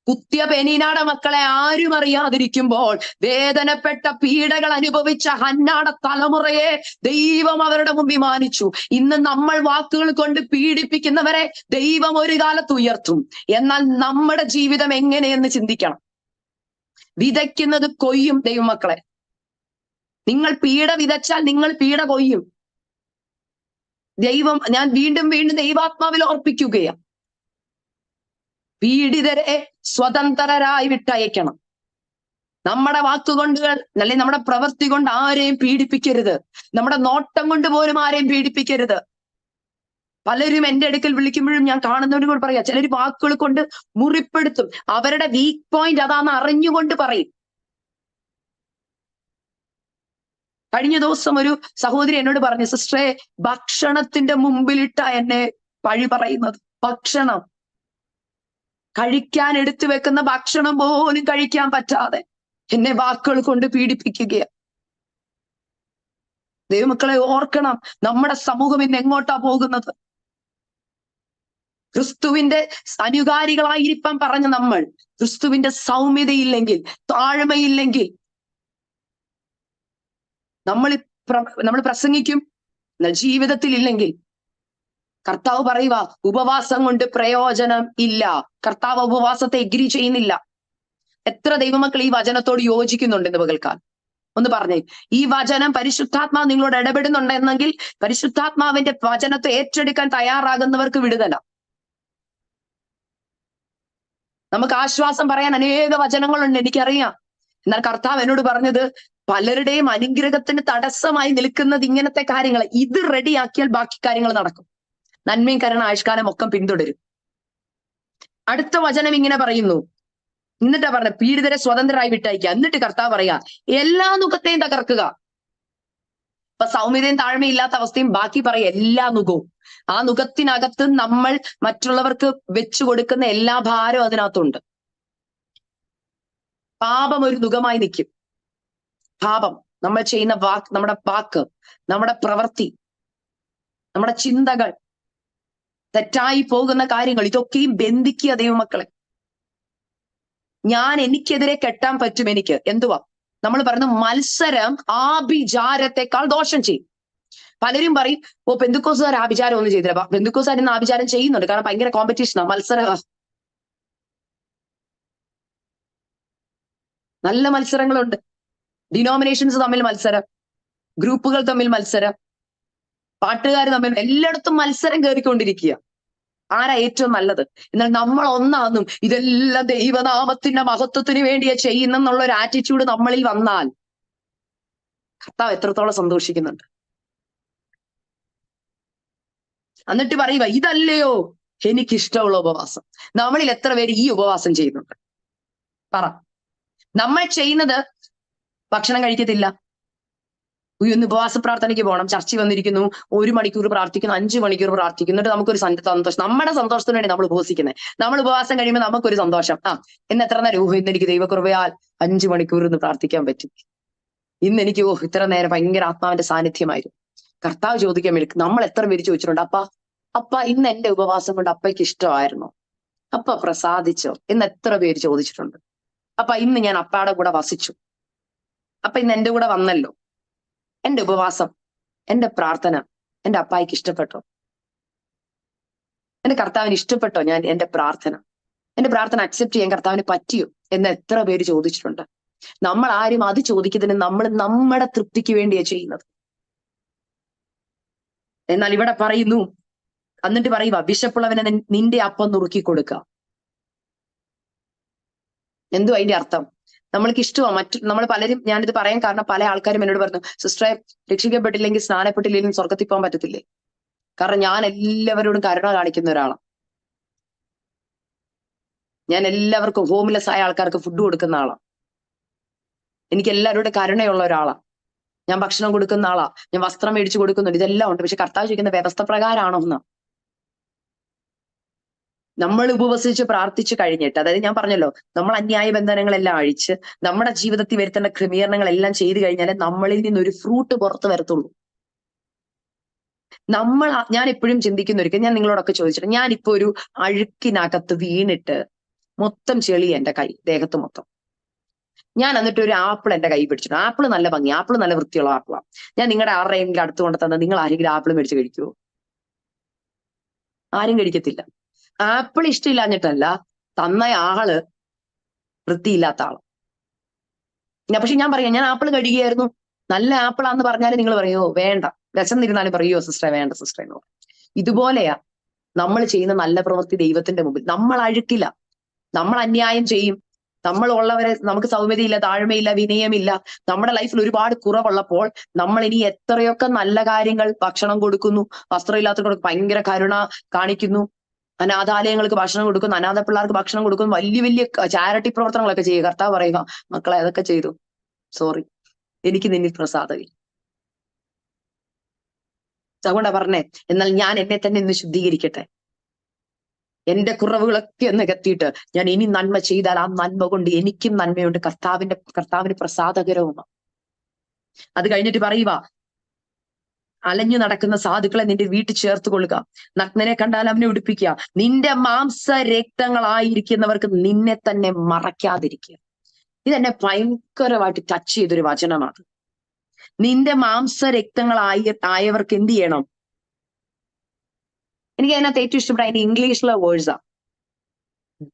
കുത്തിയ പെനീനാടെ മക്കളെ ആരും അറിയാതിരിക്കുമ്പോൾ വേദനപ്പെട്ട പീഡകൾ അനുഭവിച്ച ഹന്നാടെ തലമുറയെ ദൈവം അവരുടെ മുമ്പിൽ മാനിച്ചു. ഇന്ന് നമ്മൾ വാക്കുകൾ കൊണ്ട് പീഡിപ്പിക്കുന്നവരെ ദൈവം ഒരു കാലത്ത് ഉയർത്തും. എന്നാൽ നമ്മുടെ ജീവിതം എങ്ങനെയെന്ന് ചിന്തിക്കണം. വിതയ്ക്കുന്നത് കൊയ്യും. ദൈവമക്കളെ, നിങ്ങൾ പീഡ വിതച്ചാൽ നിങ്ങൾ പീഡ കൊയ്യും. ഞാൻ വീണ്ടും വീണ്ടും ദൈവാത്മാവിൽ ഓർപ്പിക്കുകയാണ്, പീഡിതരെ സ്വതന്ത്രരായി വിട്ടയക്കണം. നമ്മുടെ വാക്കുകൊണ്ടുകൾ അല്ലെങ്കിൽ നമ്മുടെ പ്രവൃത്തി കൊണ്ട് ആരെയും പീഡിപ്പിക്കരുത്. നമ്മുടെ നോട്ടം കൊണ്ട് പോലും ആരെയും പീഡിപ്പിക്കരുത്. പലരും എന്റെ അടുക്കൽ വിളിക്കുമ്പോഴും ഞാൻ കാണുന്നവരും കൂടെ പറയാ, ചിലർ വാക്കുകൾ കൊണ്ട് മുറിപ്പെടുത്തും. അവരുടെ വീക്ക് പോയിന്റ് അതാന്ന് അറിഞ്ഞുകൊണ്ട് പറയും. കഴിഞ്ഞ ദിവസം ഒരു സഹോദരി എന്നോട് പറഞ്ഞു, സിസ്റ്ററെ, ഭക്ഷണത്തിന്റെ മുമ്പിലിട്ട എന്നെ പഴി പറയുന്നത്. ഭക്ഷണം കഴിക്കാൻ എടുത്തു വെക്കുന്ന ഭക്ഷണം പോലും കഴിക്കാൻ പറ്റാതെ എന്നെ വാക്കുകൾ കൊണ്ട് പീഡിപ്പിക്കുകയാണ്. ദൈവമക്കളെ ഓർക്കണം, നമ്മുടെ സമൂഹം ഇന്ന് എങ്ങോട്ടാ പോകുന്നത്? ക്രിസ്തുവിന്റെ അനുകാരികളായിരിക്കാൻ പറഞ്ഞ നമ്മൾ ക്രിസ്തുവിന്റെ സൗമ്യതയില്ലെങ്കിൽ, താഴ്മയില്ലെങ്കിൽ നമ്മൾ പ്രസംഗിക്കും, എന്നാൽ ജീവിതത്തിൽ ഇല്ലെങ്കിൽ കർത്താവ് പറയുക, ഉപവാസം കൊണ്ട് പ്രയോജനം ഇല്ല. കർത്താവ് ഉപവാസത്തെ എഗ്രി ചെയ്യുന്നില്ല. എത്ര ദൈവമക്കൾ ഈ വചനത്തോട് യോജിക്കുന്നുണ്ട് എന്ന് പകൽക്കാലം? ഒന്ന് പറഞ്ഞേ. ഈ വചനം പരിശുദ്ധാത്മാവ് നിങ്ങളോട് ഇടപെടുന്നുണ്ടെന്നെങ്കിൽ, പരിശുദ്ധാത്മാവിന്റെ വചനത്തെ ഏറ്റെടുക്കാൻ തയ്യാറാകുന്നവർക്ക് വിടുതല. നമുക്ക് ആശ്വാസം പറയാൻ അനേക വചനങ്ങളുണ്ട്, എനിക്കറിയാം. എന്നാൽ കർത്താവ് എന്നോട് പറഞ്ഞത്, പലരുടെയും അനുഗ്രഹത്തിന് തടസ്സമായി നിൽക്കുന്നത് ഇങ്ങനത്തെ കാര്യങ്ങൾ. ഇത് റെഡിയാക്കിയാൽ ബാക്കി കാര്യങ്ങൾ നടക്കും. നന്മയും കരുണ ആയുഷ്കാലം ഒക്കെ പിന്തുടരും. അടുത്ത വചനം ഇങ്ങനെ പറയുന്നു, എന്നിട്ടാ പറഞ്ഞ പീഡിതരെ സ്വതന്ത്രരായി വിട്ടയക്കുക. എന്നിട്ട് കർത്താവ് പറയാ, എല്ലാ നുഖത്തെയും തകർക്കുക. ഇപ്പൊ സൗമ്യതയും താഴ്മയില്ലാത്ത അവസ്ഥയും ബാക്കി പറയാ എല്ലാ നുഖവും. ആ നുഖത്തിനകത്ത് നമ്മൾ മറ്റുള്ളവർക്ക് വെച്ചു കൊടുക്കുന്ന എല്ലാ ഭാരവും അതിനകത്തുണ്ട്. പാപം ഒരു നുഖമായി നിൽക്കും. പാപം നമ്മൾ ചെയ്യുന്ന നമ്മുടെ വാക്ക്, നമ്മുടെ പ്രവൃത്തി, നമ്മുടെ ചിന്തകൾ, തെറ്റായി പോകുന്ന കാര്യങ്ങൾ, ഇതൊക്കെയും ബന്ധിക്കുക ദൈവമക്കളെ. എനിക്കെതിരെ കെട്ടാൻ പറ്റും. എനിക്ക് എന്തുവാ നമ്മൾ പറയുന്ന മത്സരം ആഭിചാരത്തെക്കാൾ ദോഷം ചെയ്യും. പലരും പറയും, പെന്തുക്കോസുകാർ ആഭിചാരം ഒന്നും ചെയ്തില്ല. പെന്തുക്കോസുകാർ ഇന്ന് ആഭിചാരം ചെയ്യുന്നുണ്ട്, കാരണം ഭയങ്കര കോമ്പറ്റീഷനാണ്, മത്സരം. നല്ല മത്സരങ്ങളുണ്ട്. ഡിനോമിനേഷൻസ് തമ്മിൽ മത്സരം, ഗ്രൂപ്പുകൾ തമ്മിൽ മത്സരം, പാട്ടുകാർ തമ്മിൽ, എല്ലായിടത്തും മത്സരം കയറിക്കൊണ്ടിരിക്കുക. ആരാ ഏറ്റവും നല്ലത്? എന്നാൽ നമ്മൾ ഒന്നാന്നും ഇതെല്ലാം ദൈവനാമത്തിന്റെ മഹത്വത്തിന് വേണ്ടിയാ ചെയ്യുന്നെന്നുള്ള ഒരു ആറ്റിറ്റ്യൂഡ് നമ്മളിൽ വന്നാൽ കർത്താവ് എത്രത്തോളം സന്തോഷിക്കുന്നുണ്ട്. എന്നിട്ട് പറയുക, ഇതല്ലയോ എനിക്കിഷ്ടമുള്ള ഉപവാസം. നമ്മളിൽ എത്ര പേര് ഈ ഉപവാസം ചെയ്യുന്നുണ്ട്? പറ. നമ്മൾ ചെയ്യുന്നത് ഭക്ഷണം കഴിക്കത്തില്ല, ഇന്ന് ഉപവാസ പ്രാർത്ഥനയ്ക്ക് പോകണം, ചർച്ചിൽ വന്നിരിക്കുന്നു, 1 മണിക്കൂർ പ്രാർത്ഥിക്കുന്നു, 5 മണിക്കൂർ പ്രാർത്ഥിക്കുന്നു, എന്നിട്ട് നമുക്കൊരു സന്തോഷം. നമ്മുടെ സന്തോഷത്തിന് വേണ്ടി നമ്മൾ ഉപവസിക്കുന്നത്. നമ്മൾ ഉപവാസം കഴിയുമ്പോൾ നമുക്കൊരു സന്തോഷം. ഇന്ന് എത്ര നേരം, ഇന്ന് എനിക്ക് ദൈവകൃപയാൽ 5 മണിക്കൂർ ഇന്ന് പ്രാർത്ഥിക്കാൻ പറ്റി, ഇന്ന് എനിക്ക് ഇത്ര നേരം ഭയങ്കര ആത്മാവിന്റെ സാന്നിധ്യമായിരുന്നു. കർത്താവ് ചോദിക്കാൻ വേണ്ടി നമ്മൾ എത്ര പേര് ചോദിച്ചിട്ടുണ്ട്, അപ്പ ഇന്ന് എന്റെ ഉപവാസം കൊണ്ട് അപ്പയ്ക്ക് ഇഷ്ടമായിരുന്നോ? അപ്പ പ്രസാദിച്ചോ എന്ന് എത്ര പേര് ചോദിച്ചിട്ടുണ്ട്? ഇന്ന് ഞാൻ അപ്പാടെ കൂടെ വസിച്ചു, ഇന്ന് എന്റെ കൂടെ വന്നല്ലോ, എന്റെ ഉപവാസം, എന്റെ പ്രാർത്ഥന എന്റെ അപ്പായിക്ക് ഇഷ്ടപ്പെട്ടോ? എന്റെ കർത്താവിന് ഇഷ്ടപ്പെട്ടോ? എന്റെ പ്രാർത്ഥന അക്സെപ്റ്റ് ചെയ്യാൻ കർത്താവിന് പറ്റിയോ എന്ന് എത്ര പേര് ചോദിച്ചിട്ടുണ്ട്? നമ്മൾ ആരും അത് ചോദിക്കുന്നതിന് നമ്മൾ നമ്മുടെ തൃപ്തിക്ക് വേണ്ടിയാ ചെയ്യുന്നത്. എന്നാൽ ഇവിടെ പറയുന്നു, എന്നിട്ട് പറയുക, വിശപ്പുള്ളവനെ നിന്റെ അപ്പം നുറുക്കി കൊടുക്കുക. എന്തോ അതിന്റെ അർത്ഥം? നമ്മൾക്ക് ഇഷ്ടമാണ് നമ്മൾ പലരും, ഞാനിത് പറയാൻ കാരണം പല ആൾക്കാരും എന്നോട് പറഞ്ഞു, സിസ്റ്ററെ, രക്ഷിക്കപ്പെട്ടില്ലെങ്കിൽ, സ്നാനപ്പെട്ടില്ലെങ്കിലും സ്വർഗത്തിൽ പോകാൻ പറ്റത്തില്ലേ? കാരണം ഞാൻ എല്ലാവരോടും കരുണ കാണിക്കുന്ന ഒരാളാണ്. ഞാൻ എല്ലാവർക്കും, ഹോംലെസ് ആയ ആൾക്കാർക്ക് ഫുഡ് കൊടുക്കുന്ന ആളാണ്. എനിക്ക് എല്ലാവരോടും കരുണയുള്ള ഒരാളാണ്. ഞാൻ ഭക്ഷണം കൊടുക്കുന്ന ആളാ, ഞാൻ വസ്ത്രം മേടിച്ചു കൊടുക്കുന്നുണ്ട്, ഇതെല്ലാം ഉണ്ട്. പക്ഷെ കർത്താവ് ചോദിക്കുന്ന വ്യവസ്ഥ പ്രകാരമാണോ എന്ന്. നമ്മൾ ഉപവസിച്ച് പ്രാർത്ഥിച്ചു കഴിഞ്ഞിട്ട്, അതായത് ഞാൻ പറഞ്ഞല്ലോ, നമ്മൾ അന്യായ ബന്ധനങ്ങളെല്ലാം അഴിച്ച് നമ്മുടെ ജീവിതത്തിൽ വരുത്തേണ്ട ക്രമീകരണങ്ങളെല്ലാം ചെയ്തു കഴിഞ്ഞാലേ നമ്മളിൽ നിന്നൊരു ഫ്രൂട്ട് പുറത്ത് വരത്തുള്ളൂ. ഞാൻ എപ്പോഴും ചിന്തിക്കുന്ന ഒരിക്കൽ ഞാൻ നിങ്ങളോടൊക്കെ ചോദിച്ചിട്ട്, ഞാനിപ്പോ ഒരു അഴുക്കിനകത്ത് വീണിട്ട് മൊത്തം ചെളി എന്റെ ദേഹത്ത് മൊത്തം. ഞാൻ എന്നിട്ട് ഒരു ആപ്പിൾ എന്റെ കൈ പിടിച്ചിട്ട്, ആപ്പിൾ നല്ല ഭംഗി, ആപ്പിൾ നല്ല വൃത്തിയുള്ള ആപ്പിളാണ്, ഞാൻ നിങ്ങളുടെ ആരുടെയെങ്കിലും അടുത്ത് കൊണ്ട് തന്നെ നിങ്ങൾ ആരെങ്കിലും ആപ്പിൾ മേടിച്ച് കഴിക്കുമോ? ആരും കഴിക്കത്തില്ല. ആപ്പിൾ ഇഷ്ടമില്ലാഞ്ഞിട്ടല്ല, തന്ന ആള് വൃത്തിയില്ലാത്ത ആള്. പക്ഷെ ഞാൻ പറയാം, ഞാൻ ആപ്പിൾ കഴിക്കുകയായിരുന്നു, നല്ല ആപ്പിളാന്ന് പറഞ്ഞാലും നിങ്ങൾ പറയോ വേണ്ട, വിശന്നിരുന്നാലും പറയോ സിസ്റ്ററെ വേണ്ട സിസ്റ്ററെ എന്ന് പറയും. ഇതുപോലെയാ നമ്മൾ ചെയ്യുന്ന നല്ല പ്രവൃത്തി ദൈവത്തിന്റെ മുമ്പിൽ. നമ്മൾ അഴുക്കില്ല, നമ്മൾ അന്യായം ചെയ്യും, നമ്മളുള്ളവരെ നമുക്ക് സൗമ്യതയില്ല, താഴ്മയില്ല, വിനയമില്ല, നമ്മുടെ ലൈഫിൽ ഒരുപാട് കുറവുള്ളപ്പോൾ നമ്മൾ ഇനി എത്രയൊക്കെ നല്ല കാര്യങ്ങൾ, ഭക്ഷണം കൊടുക്കുന്നു, വസ്ത്രമില്ലാത്തവർക്ക് ഭയങ്കര കരുണ കാണിക്കുന്നു, അനാഥാലയങ്ങൾക്ക് ഭക്ഷണം കൊടുക്കുന്നു, അനാഥ പിള്ളേർക്ക് ഭക്ഷണം കൊടുക്കുന്നു, വലിയ വലിയ ചാരിറ്റി പ്രവർത്തനങ്ങളൊക്കെ ചെയ്യുക. കർത്താവ് പറയുക, മക്കളെ അതൊക്കെ ചെയ്തു, സോറി, എനിക്ക് നിന്നിൽ പ്രസാദമില്ല. അതുകൊണ്ടാ പറഞ്ഞേ, എന്നാൽ ഞാൻ എന്നെ തന്നെ ഇന്ന് ശുദ്ധീകരിക്കട്ടെ, എന്റെ കുറവുകളൊക്കെ നികത്തിയിട്ട് ഞാൻ ഇനി നന്മ ചെയ്താൽ ആ നന്മ കൊണ്ട് എനിക്കും നന്മയുണ്ട്, കർത്താവിന് പ്രസാദകരവുമാണ്. അത് കഴിഞ്ഞിട്ട് പറയുക, അലഞ്ഞു നടക്കുന്ന സാധുക്കളെ നിന്റെ വീട്ടിൽ ചേർത്ത് കൊള്ളുക, നഗ്നനെ കണ്ടാൽ അവനെ ഉടുപ്പിക്കുക, നിന്റെ മാംസ രക്തങ്ങളായിരിക്കുന്നവർക്ക് നിന്നെ തന്നെ മറയ്ക്കാതിരിക്കുക. ഇതെന്നെ ഭയങ്കരമായിട്ട് ടച്ച് ചെയ്തൊരു വചനമാണ്. നിന്റെ മാംസ രക്തങ്ങളായവർക്ക് എന്ത് ചെയ്യണം? എനിക്ക് അതിനകത്ത് ഏറ്റവും ഇഷ്ടപ്പെട്ട അതിന്റെ ഇംഗ്ലീഷിലെ വേഴ്സാ.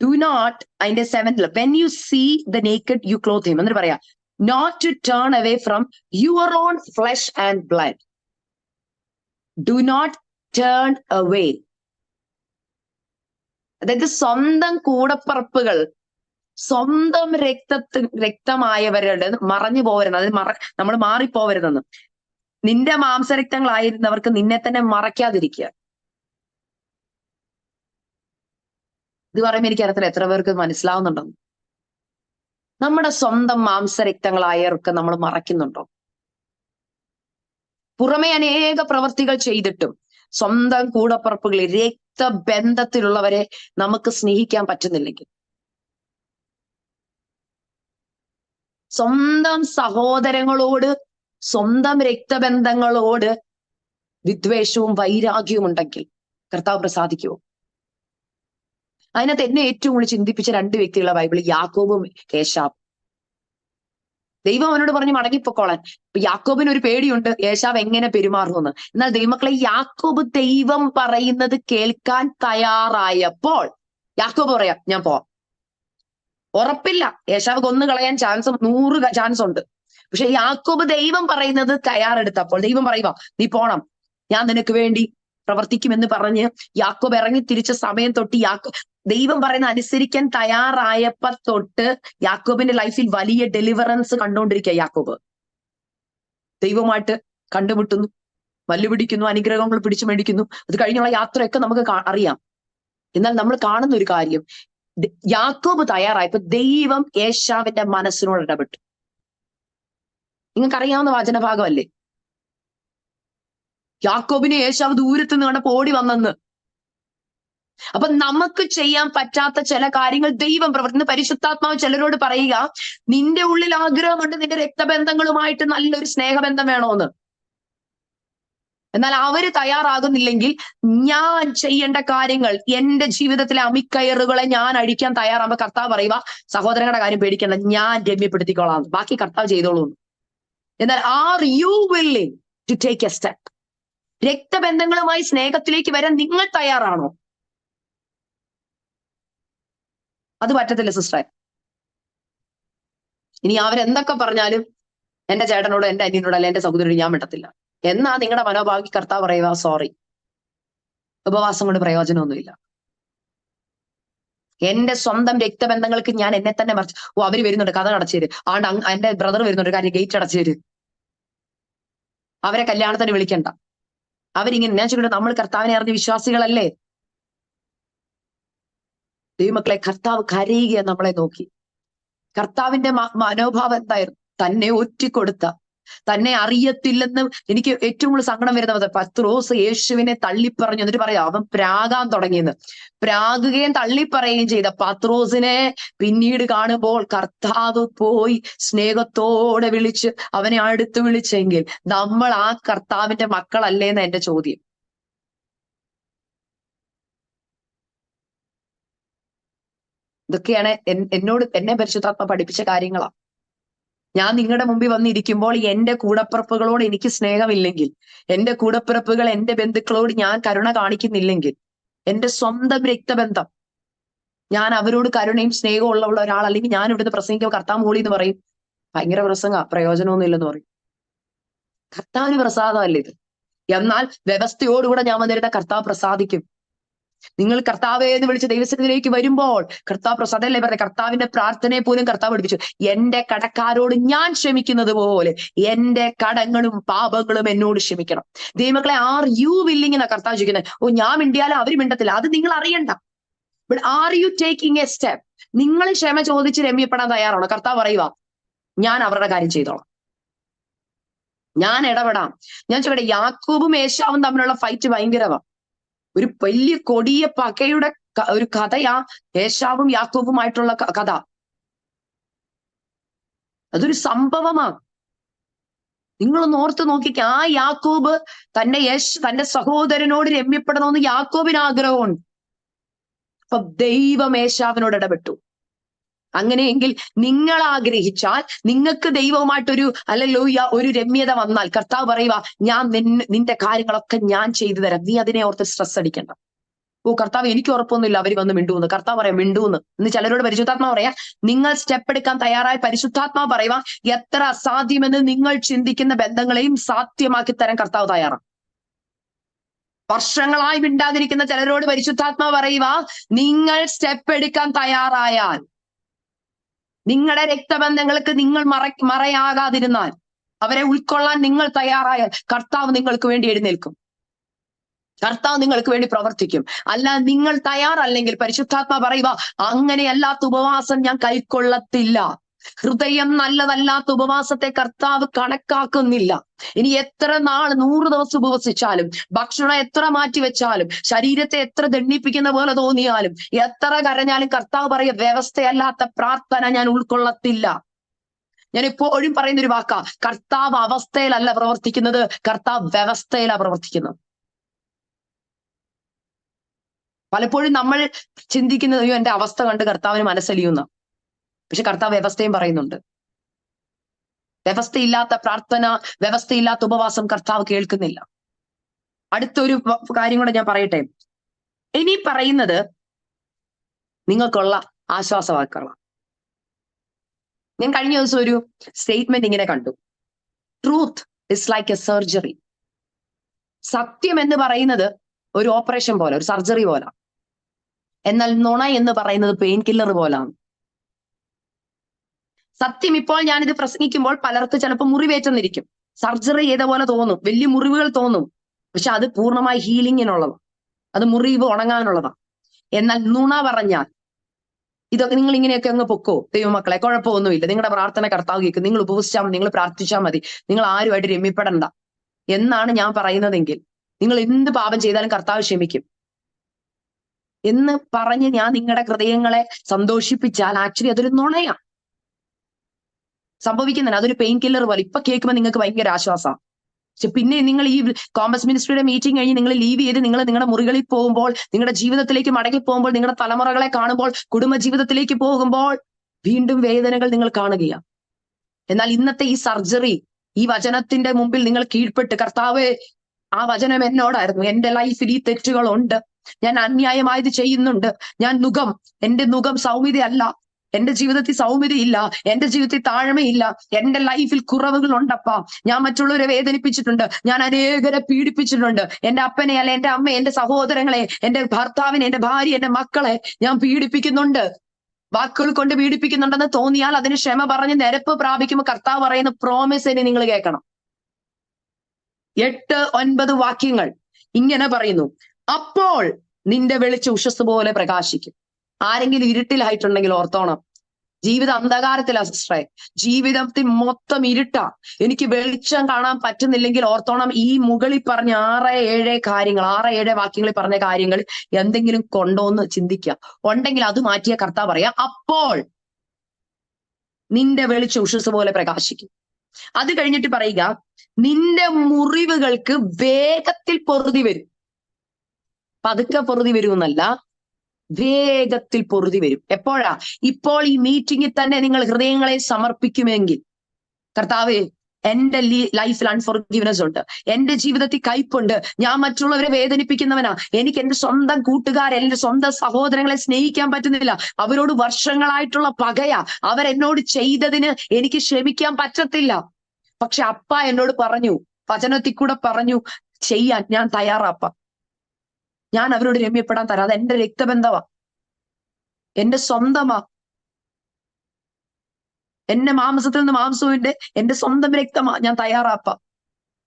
ഡു നോട്ട്, അതിന്റെ 7th, when you see the naked you cloth him. എന്നിട്ട് പറയാ, not to turn away from your own flesh and blood. Do not turn away. അതായത് സ്വന്തം കൂടപ്പറപ്പുകൾ, സ്വന്തം രക്തമായവരുടെ മറഞ്ഞു പോകരുത്, അത് നമ്മൾ മാറിപ്പോവരുതെന്ന്. നിന്റെ മാംസരക്തങ്ങളായിരുന്നവർക്ക് നിന്നെ തന്നെ മറയ്ക്കാതിരിക്കുക. ഇത് പറയുമ്പോൾ എനിക്കറിയത്തില്ല എത്ര പേർക്ക് മനസ്സിലാവുന്നുണ്ടെന്ന്. നമ്മുടെ സ്വന്തം മാംസരക്തങ്ങളായവർക്ക് നമ്മൾ മറയ്ക്കുന്നുണ്ടോ? പുറമെ അനേക പ്രവർത്തികൾ ചെയ്തിട്ടും സ്വന്തം കൂടപ്പുറപ്പുകളിൽ രക്തബന്ധത്തിലുള്ളവരെ നമുക്ക് സ്നേഹിക്കാൻ പറ്റുന്നില്ലെങ്കിൽ, സ്വന്തം സഹോദരങ്ങളോട്, സ്വന്തം രക്തബന്ധങ്ങളോട് വിദ്വേഷവും വൈരാഗ്യവും ഉണ്ടെങ്കിൽ കർത്താവ് പ്രസാദിക്കുമോ? അതിനകത്ത് എന്നെ ഏറ്റവും കൂടുതൽ ചിന്തിപ്പിച്ച 2 വ്യക്തികളെ ബൈബിളിൽ, യാക്കോബും ഏശാവും. ദൈവം അവനോട് പറഞ്ഞു മടങ്ങിപ്പൊക്കോളാൻ. യാക്കോബിന് ഒരു പേടിയുണ്ട് ഏശാവ് എങ്ങനെ പെരുമാറുമെന്ന്. എന്നാൽ ദൈവമക്കളെ, യാക്കോബ് ദൈവം പറയുന്നത് കേൾക്കാൻ തയ്യാറായപ്പോൾ യാക്കോബ് പറയാം, ഞാൻ പോവാം. ഉറപ്പില്ല, ഏശാവ് കൊന്നു കളയാൻ 100 ചാൻസ് ഉണ്ട്. പക്ഷെ യാക്കോബ് ദൈവം പറയുന്നത് തയ്യാറെടുത്തപ്പോൾ ദൈവം പറയുക, നീ പോണം, ഞാൻ നിനക്ക് വേണ്ടി പ്രവർത്തിക്കുമെന്ന് പറഞ്ഞ് യാക്കോബ് ഇറങ്ങി തിരിച്ച സമയം തൊട്ട് ദൈവം പറയുന്ന അനുസരിക്കാൻ തയ്യാറായപ്പോ തൊട്ട് യാക്കോബിന്റെ ലൈഫിൽ വലിയ ഡെലിവറൻസ് കണ്ടുകൊണ്ടിരിക്കുക. യാക്കോബ് ദൈവമായിട്ട് കണ്ടുമുട്ടുന്നു, വല്ലുപിടിക്കുന്നു, അനുഗ്രഹങ്ങൾ പിടിച്ചു മേടിക്കുന്നു. അത് കഴിഞ്ഞുള്ള യാത്രയൊക്കെ നമുക്ക് അറിയാം. എന്നാൽ നമ്മൾ കാണുന്ന ഒരു കാര്യം, യാക്കോബ് തയ്യാറായപ്പോ ദൈവം ഏശാവിന്റെ മനസ്സിനോട് ഇടപെട്ടു. നിങ്ങൾക്കറിയാവുന്ന വചനഭാഗമല്ലേ? യാക്കോബിനെ ഏശാവ് ദൂരത്ത് നിന്ന് കണ്ടപ്പോ ഓടി വന്നെന്ന്. അപ്പൊ നമുക്ക് ചെയ്യാൻ പറ്റാത്ത ചില കാര്യങ്ങൾ ദൈവം പ്രവർത്തിക്കുന്ന പരിശുദ്ധാത്മാവ് ചിലരോട് പറയുക, നിന്റെ ഉള്ളിൽ ആഗ്രഹമുണ്ട് നിന്റെ രക്തബന്ധങ്ങളുമായിട്ട് നല്ലൊരു സ്നേഹബന്ധം വേണോന്ന്. എന്നാൽ അവര് തയ്യാറാകുന്നില്ലെങ്കിൽ ഞാൻ ചെയ്യേണ്ട കാര്യങ്ങൾ, എന്റെ ജീവിതത്തിലെ അമിക്കയറുകളെ ഞാൻ അഴിക്കാൻ തയ്യാറാകുമ്പോ കർത്താവ് പറയുക, സഹോദരങ്ങളുടെ കാര്യം പേടിക്കേണ്ട, ഞാൻ രമ്യപ്പെടുത്തിക്കോളാം, ബാക്കി കർത്താവ് ചെയ്തോളൂ. എന്നാൽ are you willing to take a step? രക്തബന്ധങ്ങളുമായി സ്നേഹത്തിലേക്ക് വരാൻ നിങ്ങൾ തയ്യാറാണോ? അത് പറ്റത്തില്ല സിസ്റ്ററെ. ഇനി അവരെന്തൊക്കെ പറഞ്ഞാലും എന്റെ ചേട്ടനോട്, എന്റെ അനിയനോട്, അല്ലെ എന്റെ സഹോദരനോട് ഞാൻ മിണ്ടത്തില്ല എന്നാ നിങ്ങളുടെ മനോഭാവി കർത്താവ് പറയുക, സോറി, ഉപവാസം കൊണ്ട് പ്രയോജനമൊന്നുമില്ല. എന്റെ സ്വന്തം രക്തബന്ധങ്ങൾക്ക് ഞാൻ എന്നെ തന്നെ മറിച്ച്, അവര് വരുന്നുണ്ട്, കഥ അടച്ചേര്, എന്റെ ബ്രദർ വരുന്നുണ്ട്, കാര്യം ഗേറ്റ് അടച്ചേര്, അവരെ കല്യാണത്തിന് വിളിക്കണ്ട, അവരിങ്ങനെ. ഞാൻ ചോദിക്കട്ടെ, നമ്മൾ കർത്താവിനെ അറിഞ്ഞ വിശ്വാസികളല്ലേ? ദൈവമക്കളെ, കർത്താവ് കരയുക നമ്മളെ നോക്കി. കർത്താവിന്റെ മനോഭാവം എന്തായിരുന്നു? തന്നെ ഒറ്റിക്കൊടുത്ത, തന്നെ അറിയത്തില്ലെന്ന്. എനിക്ക് ഏറ്റവും കൂടുതൽ സങ്കടം വരുന്നത് പത്രോസ് യേശുവിനെ തള്ളിപ്പറഞ്ഞു. എന്നിട്ട് പറയാം, അവൻ പ്രാകാൻ തുടങ്ങിയെന്ന്. പ്രാകുകയും തള്ളിപ്പറയുകയും ചെയ്ത പത്രോസിനെ പിന്നീട് കാണുമ്പോൾ കർത്താവ് പോയി സ്നേഹത്തോടെ വിളിച്ച് അവനെ അടുത്ത് വിളിച്ചെങ്കിൽ നമ്മൾ ആ കർത്താവിന്റെ മക്കളല്ലേന്ന് എന്റെ ചോദ്യം. ഇതൊക്കെയാണ് എന്നെ പരിശുദ്ധാത്മ പഠിപ്പിച്ച കാര്യങ്ങളാ. ഞാൻ നിങ്ങളുടെ മുമ്പിൽ വന്നിരിക്കുമ്പോൾ എന്റെ കൂടപ്പിറപ്പുകളോട് എനിക്ക് സ്നേഹമില്ലെങ്കിൽ, എന്റെ കൂടപ്പിറപ്പുകൾ എന്റെ ബന്ധുക്കളോട് ഞാൻ കരുണ കാണിക്കുന്നില്ലെങ്കിൽ, എന്റെ സ്വന്തം രക്തബന്ധം, ഞാൻ അവരോട് കരുണയും സ്നേഹവും ഉള്ള ഒരാളല്ലെങ്കിൽ ഞാൻ ഇവിടുന്ന് പ്രസംഗിക്കുമ്പോൾ കർത്താവ് മൂളി എന്ന് പറയും, ഭയങ്കര പ്രസംഗ, പ്രയോജനമൊന്നും ഇല്ലെന്ന് പറയും. കർത്താവിന് പ്രസാദമല്ല ഇത്. എന്നാൽ വ്യവസ്ഥയോടുകൂടെ ഞാൻ വന്നിരുന്ന കർത്താവ് പ്രസാദിക്കും. നിങ്ങൾ കർത്താവേ എന്ന് വിളിച്ച് ദൈവസന്നിധിയിലേക്ക് വരുമ്പോൾ കർത്താവ് പ്രസാദല്ലേ പറഞ്ഞ കർത്താവിന്റെ പ്രാർത്ഥനയെ പോലും കർത്താവ് പഠിപ്പിച്ചു. എന്റെ കടക്കാരോട് ഞാൻ ക്ഷമിക്കുന്നത് പോലെ എന്റെ കടങ്ങളും പാപങ്ങളും എന്നോട് ക്ഷമിക്കണം. ദൈവമക്കളെ, ആർ യു വില്ലിങ് എന്നാ കർത്താവ് ചോദിക്കുന്നത്. ഓ, ഞാൻ മിണ്ടിയാലും അവർ മിണ്ടത്തില്ല, അത് നിങ്ങൾ അറിയണ്ട. But are you taking A step? നിങ്ങൾ ക്ഷമ ചോദിച്ച് രമ്യപ്പെടാൻ തയ്യാറാണോ? കർത്താവ് പറയുക, ഞാൻ അവരുടെ കാര്യം ചെയ്തോളാം, ഞാൻ ഇടപെടാം. ഞാൻ ചോദിക്കട്ടെ, യാക്കോബും ഏശാവും തമ്മിലുള്ള ഫൈറ്റ് ഭയങ്കരമാണ്. ഒരു വലിയ കൊടിയ പകയുടെ ഒരു കഥയാ ഏശാവും യാക്കോബുമായിട്ടുള്ള കഥ. അതൊരു സംഭവമാണ്. നിങ്ങളൊന്ന് ഓർത്ത് നോക്കിക്ക. ആ യാക്കോബ് തന്റെ സഹോദരനോട് രമ്യപ്പെടണമെന്ന് യാക്കോബിന് ആഗ്രഹമുണ്ട്. അപ്പൊ ദൈവം ഏശാവിനോട് ഇടപെട്ടു. അങ്ങനെയെങ്കിൽ നിങ്ങൾ ആഗ്രഹിച്ചാൽ, നിങ്ങൾക്ക് ദൈവവുമായിട്ടൊരു ഒരു രമ്യത വന്നാൽ, കർത്താവ് പറയുക, ഞാൻ നിന്റെ കാര്യങ്ങളൊക്കെ ഞാൻ ചെയ്തു തരാം, നീ അതിനെ ഓർത്ത് സ്ട്രെസ് അടിക്കണ്ട. ഓ കർത്താവ്, എനിക്ക് ഉറപ്പൊന്നുമില്ല അവർ വന്ന് മിണ്ടൂന്ന്. കർത്താവ് പറയാം മിണ്ടൂന്ന്. ഇന്ന് ചിലരോട് പരിശുദ്ധാത്മാവ് പറയാ, നിങ്ങൾ സ്റ്റെപ്പ് എടുക്കാൻ തയ്യാറായ പരിശുദ്ധാത്മാവ് പറയുക, എത്ര അസാധ്യമെന്ന് നിങ്ങൾ ചിന്തിക്കുന്ന ബന്ധങ്ങളെയും സാധ്യമാക്കി തരാൻ കർത്താവ് തയ്യാറാണ്. വർഷങ്ങളായി മിണ്ടാതിരിക്കുന്ന ചിലരോട് പരിശുദ്ധാത്മാവ് പറയുക, നിങ്ങൾ സ്റ്റെപ്പ് എടുക്കാൻ തയ്യാറായാൽ, നിങ്ങളുടെ രക്തബന്ധങ്ങൾക്ക് നിങ്ങൾ മറയാകാതിരുന്നാൽ, അവരെ ഉൾക്കൊള്ളാൻ നിങ്ങൾ തയ്യാറായാൽ, കർത്താവ് നിങ്ങൾക്ക് വേണ്ടി എഴുന്നേൽക്കും, കർത്താവ് നിങ്ങൾക്ക് വേണ്ടി പ്രവർത്തിക്കും. അല്ല, നിങ്ങൾ തയ്യാറല്ലെങ്കിൽ പരിശുദ്ധാത്മാ പറയുക, അങ്ങനെയല്ലാത്ത ഉപവാസം ഞാൻ കൈക്കൊള്ളത്തില്ല. ഹൃദയം നല്ലതല്ലാത്ത ഉപവാസത്തെ കർത്താവ് കണക്കാക്കുന്നില്ല. ഇനി എത്ര നാൾ 100 ദിവസം ഉപവസിച്ചാലും, ഭക്ഷണം എത്ര മാറ്റിവെച്ചാലും, ശരീരത്തെ എത്ര ദണ്ഡിപ്പിക്കുന്ന പോലെ തോന്നിയാലും, എത്ര കരഞ്ഞാലും കർത്താവ് പറയുക, വ്യവസ്ഥയല്ലാത്ത പ്രാർത്ഥന ഞാൻ ഉൾക്കൊള്ളത്തില്ല. ഞാൻ എപ്പോഴും പറയുന്നൊരു വാക്കാ, കർത്താവ് അവസ്ഥയിലല്ല പ്രവർത്തിക്കുന്നത്, കർത്താവ് വ്യവസ്ഥയിലാണ് പ്രവർത്തിക്കുന്നത്. പലപ്പോഴും നമ്മൾ ചിന്തിക്കുന്നത്, അയ്യോ എന്റെ അവസ്ഥ കണ്ട് കർത്താവിന് മനസ്സലിയുന്ന. പക്ഷെ കർത്താവ് വ്യവസ്ഥയും പറയുന്നുണ്ട്. വ്യവസ്ഥയില്ലാത്ത പ്രാർത്ഥന, വ്യവസ്ഥയില്ലാത്ത ഉപവാസം കർത്താവ് കേൾക്കുന്നില്ല. അടുത്തൊരു കാര്യം കൂടെ ഞാൻ പറയട്ടെ. ഇനി പറയുന്നത് നിങ്ങൾക്കുള്ള ആശ്വാസവാക്കുകളാണ്. ഞാൻ കഴിഞ്ഞ ദിവസം ഒരു സ്റ്റേറ്റ്മെന്റ് ഇങ്ങനെ കണ്ടു. Truth is like A surgery. സത്യം എന്ന് പറയുന്നത് ഒരു ഓപ്പറേഷൻ പോലെ, ഒരു സർജറി പോലെ. എന്നാൽ നുണ എന്ന് പറയുന്നത് പെയിൻ കില്ലർ പോലാണ്. സത്യം, ഇപ്പോൾ ഞാനിത് പ്രസംഗിക്കുമ്പോൾ പലർക്ക് ചിലപ്പോൾ മുറിവേറ്റെന്നിരിക്കും, സർജറി ചെയ്ത പോലെ തോന്നും, വലിയ മുറിവുകൾ തോന്നും. പക്ഷെ അത് പൂർണ്ണമായി ഹീലിങ്ങിനുള്ളതാണ്, അത് മുറിവ് ഉണങ്ങാനുള്ളതാണ്. എന്നാൽ നുണ പറഞ്ഞാൽ, ഇതൊക്കെ നിങ്ങൾ ഇങ്ങനെയൊക്കെ അങ്ങ് പൊക്കോ ദൈവമക്കളെ, കുഴപ്പമൊന്നുമില്ല, നിങ്ങളുടെ പ്രാർത്ഥന കർത്താവ് കേൾക്കും, നിങ്ങൾ ഉപവസിച്ചാൽ മതി, നിങ്ങൾ പ്രാർത്ഥിച്ചാൽ മതി, നിങ്ങൾ ആരുമായിട്ട് രമ്യപ്പെടണ്ട എന്നാണ് ഞാൻ പറയുന്നതെങ്കിൽ, നിങ്ങൾ എന്ത് പാപം ചെയ്താലും കർത്താവ് ക്ഷമിക്കും എന്ന് പറഞ്ഞ് ഞാൻ നിങ്ങളുടെ ഹൃദയങ്ങളെ സന്തോഷിപ്പിച്ചാൽ ആക്ച്വലി അതൊരു നുണയാണ് സംഭവിക്കുന്നത്. അതൊരു പെയിൻ കില്ലർ പോലെ. ഇപ്പൊ കേൾക്കുമ്പോൾ നിങ്ങൾക്ക് ഭയങ്കര ആശ്വാസമാണ്. പക്ഷെ പിന്നെ നിങ്ങൾ ഈ കോമ്പസ് മിനിസ്ട്രിയുടെ മീറ്റിംഗ് കഴിഞ്ഞ് നിങ്ങൾ ലീവ് ചെയ്ത് നിങ്ങൾ നിങ്ങളുടെ മുറികളിൽ പോകുമ്പോൾ, നിങ്ങളുടെ ജീവിതത്തിലേക്ക് മടങ്ങി പോകുമ്പോൾ, നിങ്ങളുടെ തലമുറകളെ കാണുമ്പോൾ, കുടുംബ ജീവിതത്തിലേക്ക് പോകുമ്പോൾ വീണ്ടും വേദനകൾ നിങ്ങൾ കാണുകയാണ്. എന്നാൽ ഇന്നത്തെ ഈ സർജറി, ഈ വചനത്തിന്റെ മുമ്പിൽ നിങ്ങൾ കീഴ്പ്പെട്ട്, കർത്താവ് ആ വചനം എന്നോടായിരുന്നു, എന്റെ ലൈഫിൽ ഈ തെറ്റുകളുണ്ട്, ഞാൻ അന്യായമായത് ചെയ്യുന്നുണ്ട്, എന്റെ മുഖം സൗമ്യതയല്ല, എന്റെ ജീവിതത്തിൽ സൗമ്യതയില്ല, എന്റെ ജീവിതത്തിൽ താഴ്മയില്ല, എന്റെ ലൈഫിൽ കുറവുകൾ ഉണ്ടപ്പാ, ഞാൻ മറ്റുള്ളവരെ വേദനിപ്പിച്ചിട്ടുണ്ട്, ഞാൻ അനേകരെ പീഡിപ്പിച്ചിട്ടുണ്ട്, എന്റെ അപ്പനെ അല്ലെ എന്റെ അമ്മയെ, എന്റെ സഹോദരങ്ങളെ, എന്റെ ഭർത്താവിനെ, എന്റെ ഭാര്യ, എന്റെ മക്കളെ ഞാൻ പീഡിപ്പിക്കുന്നുണ്ട്, വാക്കുകൾ കൊണ്ട് പീഡിപ്പിക്കുന്നുണ്ടെന്ന് തോന്നിയാൽ അതിന് ക്ഷമ പറഞ്ഞ് നിരപ്പ് പ്രാപിക്കുമ്പോൾ കർത്താവ് പറയുന്ന പ്രോമിസിനെ നിങ്ങൾ കേൾക്കണം. 8-9 വാക്യങ്ങൾ ഇങ്ങനെ പറയുന്നു. അപ്പോൾ നിന്റെ വെളിച്ചം ഉഷസ് പോലെ പ്രകാശിക്കും. ആരെങ്കിലും ഇരുട്ടിലായിട്ടുണ്ടെങ്കിൽ ഓർത്തോണം, ജീവിതം അന്ധകാരത്തിലാ സിസ്റ്ററെ, ജീവിതത്തിൽ മൊത്തം ഇരുട്ടാ, എനിക്ക് വെളിച്ചം കാണാൻ പറ്റുന്നില്ലെങ്കിൽ ഓർത്തോണം, ഈ മുകളിൽ പറഞ്ഞ 6-7 വാക്യങ്ങളിൽ പറഞ്ഞ കാര്യങ്ങൾ എന്തെങ്കിലും കൊണ്ടോന്ന് ചിന്തിക്കുക. ഉണ്ടെങ്കിൽ അത് മാറ്റിയ കർത്താവ് പറയാ, അപ്പോൾ നിന്റെ വെളിച്ചം ഉഷസ് പോലെ പ്രകാശിക്കും. അത് കഴിഞ്ഞിട്ട് പറയുക, നിന്റെ മുറിവുകൾക്ക് വേഗത്തിൽ പൊറുതി വരും. പതുക്കെ പൊറുതി വരുമെന്നല്ല, വേഗത്തിൽ പൊറുതി വരും. എപ്പോഴാ? ഇപ്പോൾ ഈ മീറ്റിംഗിൽ തന്നെ നിങ്ങൾ ഹൃദയങ്ങളെ സമർപ്പിക്കുമെങ്കിൽ, കർത്താവേ എന്റെ ലൈഫിൽ അൺഫോർഗിവ്നെസ് ഉണ്ട്, എന്റെ ജീവിതത്തിൽ കയ്പുണ്ട്, ഞാൻ മറ്റുള്ളവരെ വേദനിപ്പിക്കുന്നവനാ, എനിക്ക് എന്റെ സ്വന്തം കൂട്ടുകാരെ, എന്റെ സ്വന്തം സഹോദരങ്ങളെ സ്നേഹിക്കാൻ പറ്റുന്നില്ല, അവരോട് വർഷങ്ങളായിട്ടുള്ള പകയാ, അവരെന്നോട് ചെയ്തതിന് എനിക്ക് ക്ഷമിക്കാൻ പറ്റത്തില്ല. പക്ഷെ അപ്പ എന്നോട് പറഞ്ഞു, വചനത്തിൽ കൂടെ പറഞ്ഞു, ചെയ്യാൻ ഞാൻ തയ്യാറാപ്പ. ഞാൻ അവരോട് രമ്യപ്പെടാൻ തരാം. അത് എന്റെ രക്തബന്ധമാ, എന്റെ സ്വന്തമാ. എന്റെ മാംസത്തിൽ നിന്ന് മാംസവിന്റെ എന്റെ സ്വന്തം രക്തമാ. ഞാൻ തയ്യാറാപ്പാം.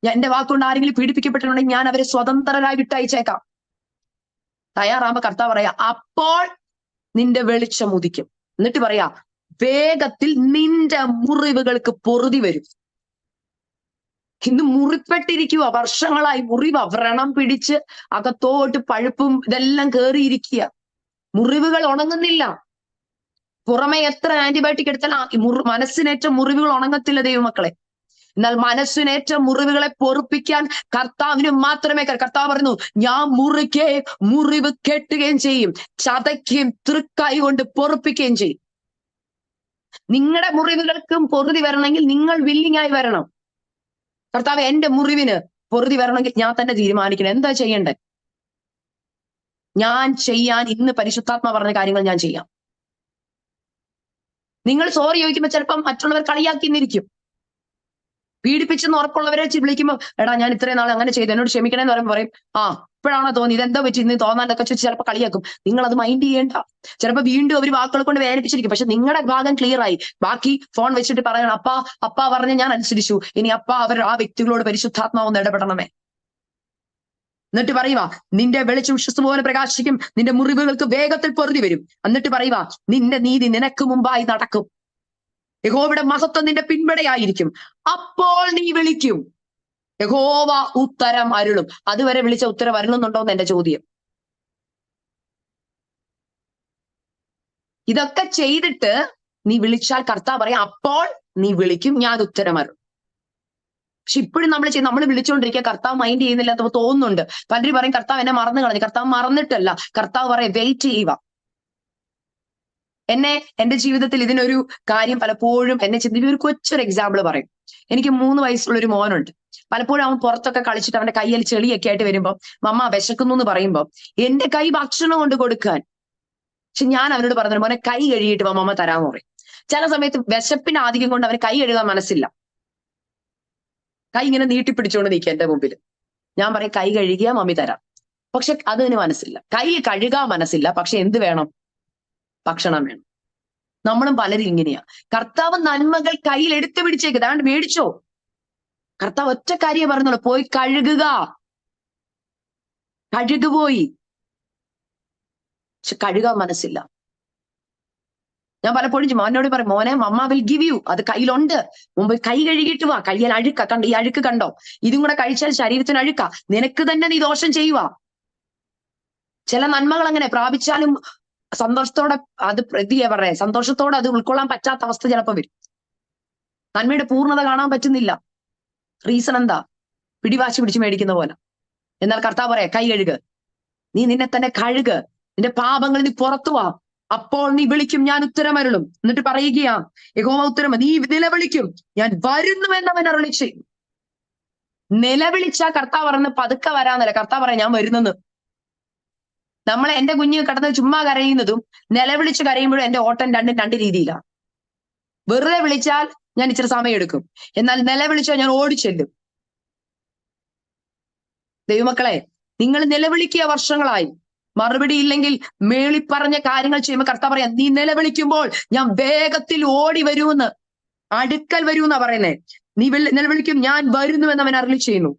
ഞാൻ എന്റെ വാക്കുകൊണ്ട് ആരെങ്കിലും പീഡിപ്പിക്കപ്പെട്ടിട്ടുണ്ടെങ്കിൽ ഞാൻ അവരെ സ്വതന്ത്രരായി വിട്ടയച്ചേക്കാം. തയ്യാറാകുമ്പോ കർത്താവ് പറയാ, അപ്പോൾ നിന്റെ വെളിച്ചം ഉദിക്കും. എന്നിട്ട് പറയാ, വേഗത്തിൽ നിന്റെ മുറിവുകൾക്ക് പൊറുതി വരും. ഇന്ന് മുറിപ്പെട്ടിരിക്കുക, വർഷങ്ങളായി മുറിവ, വ്രണം പിടിച്ച് അകത്തോട്ട് പഴുപ്പും ഇതെല്ലാം കേറിയിരിക്കുക. മുറിവുകൾ ഉണങ്ങുന്നില്ല. പുറമെ എത്ര ആന്റിബയോട്ടിക് എടുത്താലും മനസ്സിനേറ്റ മുറിവുകൾ ഉണങ്ങത്തില്ല ദൈവമക്കളെ. എന്നാൽ മനസ്സിനേറ്റ മുറിവുകളെ പൊറുപ്പിക്കാൻ കർത്താവിന് മാത്രമേ. കർത്താവ് പറഞ്ഞു, ഞാൻ മുറിവ് കെട്ടുകയും ചെയ്യും, ചതയ്ക്കുകയും തൃക്കൈ കൊണ്ട് പൊറുപ്പിക്കുകയും ചെയ്യും. നിങ്ങളുടെ മുറിവുകൾക്കും പൊറുതി വരണമെങ്കിൽ നിങ്ങൾ വില്ലിങ് ആയി വരണം. കർത്താവ്, എന്റെ മുറിവിന് പൊറുതി വരണമെങ്കിൽ ഞാൻ തന്നെ തീരുമാനിക്കണം എന്താ ചെയ്യണ്ടേ. ഞാൻ ചെയ്യാൻ ഇന്ന് പരിശുദ്ധാത്മ പറഞ്ഞ കാര്യങ്ങൾ ഞാൻ ചെയ്യാം. നിങ്ങൾ സോറി ചോദിക്കുമ്പോൾ ചിലപ്പം മറ്റുള്ളവർ കളിയാക്കിന്നിരിക്കും. പീഡിപ്പിച്ചെന്ന് ഉറപ്പുള്ളവരെ വിളിക്കുമ്പോൾ, എടാ ഞാൻ ഇത്രയും നാൾ അങ്ങനെ ചെയ്തു, എന്നോട് ക്ഷമിക്കണേന്ന് പറയുമ്പോൾ പറയും, ആ ഇപ്പോഴാണോ തോന്നി, ഇതെന്താ പറ്റി ഇന്ന് തോന്നാനൊക്കെ ചോദിച്ച് ചിലപ്പോൾ കളിയാക്കും. നിങ്ങൾ അത് മൈൻഡ് ചെയ്യേണ്ട. ചിലപ്പോൾ വീണ്ടും അവർ വാക്കുകൾ കൊണ്ട് വേദനിപ്പിച്ചിരിക്കും. പക്ഷെ നിങ്ങളുടെ ഭാഗം ക്ലിയർ ആയി. ബാക്കി ഫോൺ വെച്ചിട്ട് പറയണം, അപ്പാ പറഞ്ഞ് ഞാൻ അനുസരിച്ചു, ഇനി അവർ ആ വ്യക്തികളോട് പരിശുദ്ധാത്മാവൊന്ന് ഇടപെടണമേ. എന്നിട്ട് പറയുക, നിന്റെ വെളിച്ചം വിശ്വസം പോലെ പ്രകാശിക്കും, നിന്റെ മുറിവുകൾക്ക് വേഗത്തിൽ പൊറുതി വരും. എന്നിട്ട് പറയുക, നിന്റെ നീതി നിനക്ക് മുമ്പായി നടക്കും, യഹോവയുടെ മഹത്വം നിന്റെ പിൻപടയായിരിക്കും. അപ്പോൾ നീ വിളിക്കും, യഹോവ ഉത്തരം അരുളും. അതുവരെ വിളിച്ച ഉത്തരം അരുളുന്നുണ്ടോ എന്ന് എന്റെ ചോദ്യം. ഇതൊക്കെ ചെയ്തിട്ട് നീ വിളിച്ചാൽ കർത്താവ് പറയാം, അപ്പോൾ നീ വിളിക്കും, ഞാൻ ഉത്തരം അരുളും. പക്ഷെ ഇപ്പോഴും നമ്മൾ വിളിച്ചുകൊണ്ടിരിക്കുക, കർത്താവ് മൈൻഡ് ചെയ്യുന്നില്ല എന്ന് തോന്നുന്നുണ്ട്. പലരും പറയും, കർത്താവ് എന്നെ മറന്നു കളഞ്ഞു. കർത്താവ് മറന്നിട്ടല്ല, കർത്താവ് പറയാം, വെയിറ്റ് ചെയ്യുക. എന്റെ ജീവിതത്തിൽ ഇതിനൊരു കാര്യം പലപ്പോഴും എന്നെ ചിന്തിക്കുന്ന ഒരു കൊച്ചൊരു എക്സാമ്പിൾ പറയും. എനിക്ക് 3 വയസ്സുള്ള ഒരു മോനുണ്ട്. പലപ്പോഴും അവൻ പുറത്തൊക്കെ കളിച്ചിട്ട് അവന്റെ കയ്യിൽ ചെളിയൊക്കെ ആയിട്ട് വരുമ്പോ, മമ്മ വിശക്കുന്നു എന്ന് പറയുമ്പോ എന്റെ കൈ ഭക്ഷണം കൊണ്ട് കൊടുക്കാൻ. പക്ഷെ ഞാൻ അവനോട് പറഞ്ഞു, മോനെ കൈ കഴുകിയിട്ട് മമ്മ തരാമെന്ന് പറയും. ചില സമയത്ത് വിശപ്പിന് ആധിക്യം കൊണ്ട് അവന് കൈ കഴുകാൻ മനസ്സില്ല. കൈ ഇങ്ങനെ നീട്ടിപ്പിടിച്ചുകൊണ്ട് നിൽക്കുക എന്റെ മുമ്പിൽ. ഞാൻ പറയും, കൈ കഴുകിയാ മമ്മി തരാം. പക്ഷെ അതിന് മനസ്സില്ല. കൈ കഴുകാൻ മനസ്സില്ല, പക്ഷെ എന്ത് വേണം? ഭക്ഷണം വേണം. നമ്മളും പലരും ഇങ്ങനെയാ. കർത്താവ് നന്മകൾ കയ്യിൽ എടുത്തു പിടിച്ചേക്ക്, അതാണ്ട് മേടിച്ചോ. കർത്താവ് ഒറ്റ കാര്യം പറഞ്ഞോളൂ, പോയി കഴുകുക. കഴുകുപോയി, പക്ഷെ കഴുകാൻ മനസ്സില്ല. ഞാൻ പലപ്പോഴും മോനോട് പറയും, മോനെ മമ്മ വിൽ ഗിവ് യു, അത് കയ്യിലുണ്ട്, മുമ്പ് കൈ കഴുകിയിട്ട് വാ. കയ്യിൽ അഴുക്ക കണ്ടോ, ഈ അഴുക്ക് കണ്ടോ, ഇതും കൂടെ കഴിച്ചാൽ ശരീരത്തിന് അഴുക്ക, നിനക്ക് തന്നെ നീ ദോഷം ചെയ്യുക. ചില നന്മകൾ അങ്ങനെ പ്രാപിച്ചാലും സന്തോഷത്തോടെ അത് സന്തോഷത്തോടെ അത് ഉൾക്കൊള്ളാൻ പറ്റാത്ത അവസ്ഥ ചിലപ്പോൾ വരും. നന്മയുടെ പൂർണ്ണത കാണാൻ പറ്റുന്നില്ല. റീസൺ എന്താ? പിടിവാശി പിടിച്ച് മേടിക്കുന്ന പോലെ. എന്നാൽ കർത്താവ് പറയാ, കൈ കഴുക, നീ നിന്നെ തന്നെ കഴുക, നിന്റെ പാപങ്ങൾ നീ പുറത്തു വാ, അപ്പോൾ നീ വിളിക്കും, ഞാൻ ഉത്തരമരുളും. എന്നിട്ട് പറയുകയാ, യഹോവ ഉത്തരം, നീ നിലവിളിക്കും, ഞാൻ വരുന്നുവെന്നവൻ അരുളി ചെയ്യും. നിലവിളിച്ചാ കർത്താവ് പറഞ്ഞ് പതുക്കെ വരാന്നല്ല, കർത്താവ് പറയാം, ഞാൻ വരുന്നെന്ന്. എന്റെ കുഞ്ഞ് കിടന്ന് ചുമ്മാ കരയുന്നതും നിലവിളിച്ച് കരയുമ്പോഴും എന്റെ ഓട്ടം രണ്ട് രീതിയിലാണ്. വെറുതെ വിളിച്ചാൽ ഞാൻ ഇച്ചിരി സമയം എടുക്കും, എന്നാൽ നിലവിളിച്ചാൽ ഞാൻ ഓടിച്ചെല്ലും. ദൈവമക്കളെ, നിങ്ങൾ നിലവിളിക്കുക വർഷങ്ങളായി, മറുപടി ഇല്ലെങ്കിൽ മേളിപ്പറഞ്ഞ കാര്യങ്ങൾ ചെയ്യുമ്പോൾ കർത്താവ് പറയാം, നീ നിലവിളിക്കുമ്പോൾ ഞാൻ വേഗത്തിൽ ഓടി വരുമെന്ന്, അടുക്കൽ വരുമെന്നാ പറയുന്നേ. നീ നിലവിളിക്കും, ഞാൻ വരുന്നുവെന്ന് അവൻ അരുളി ചെയ്യുന്നു.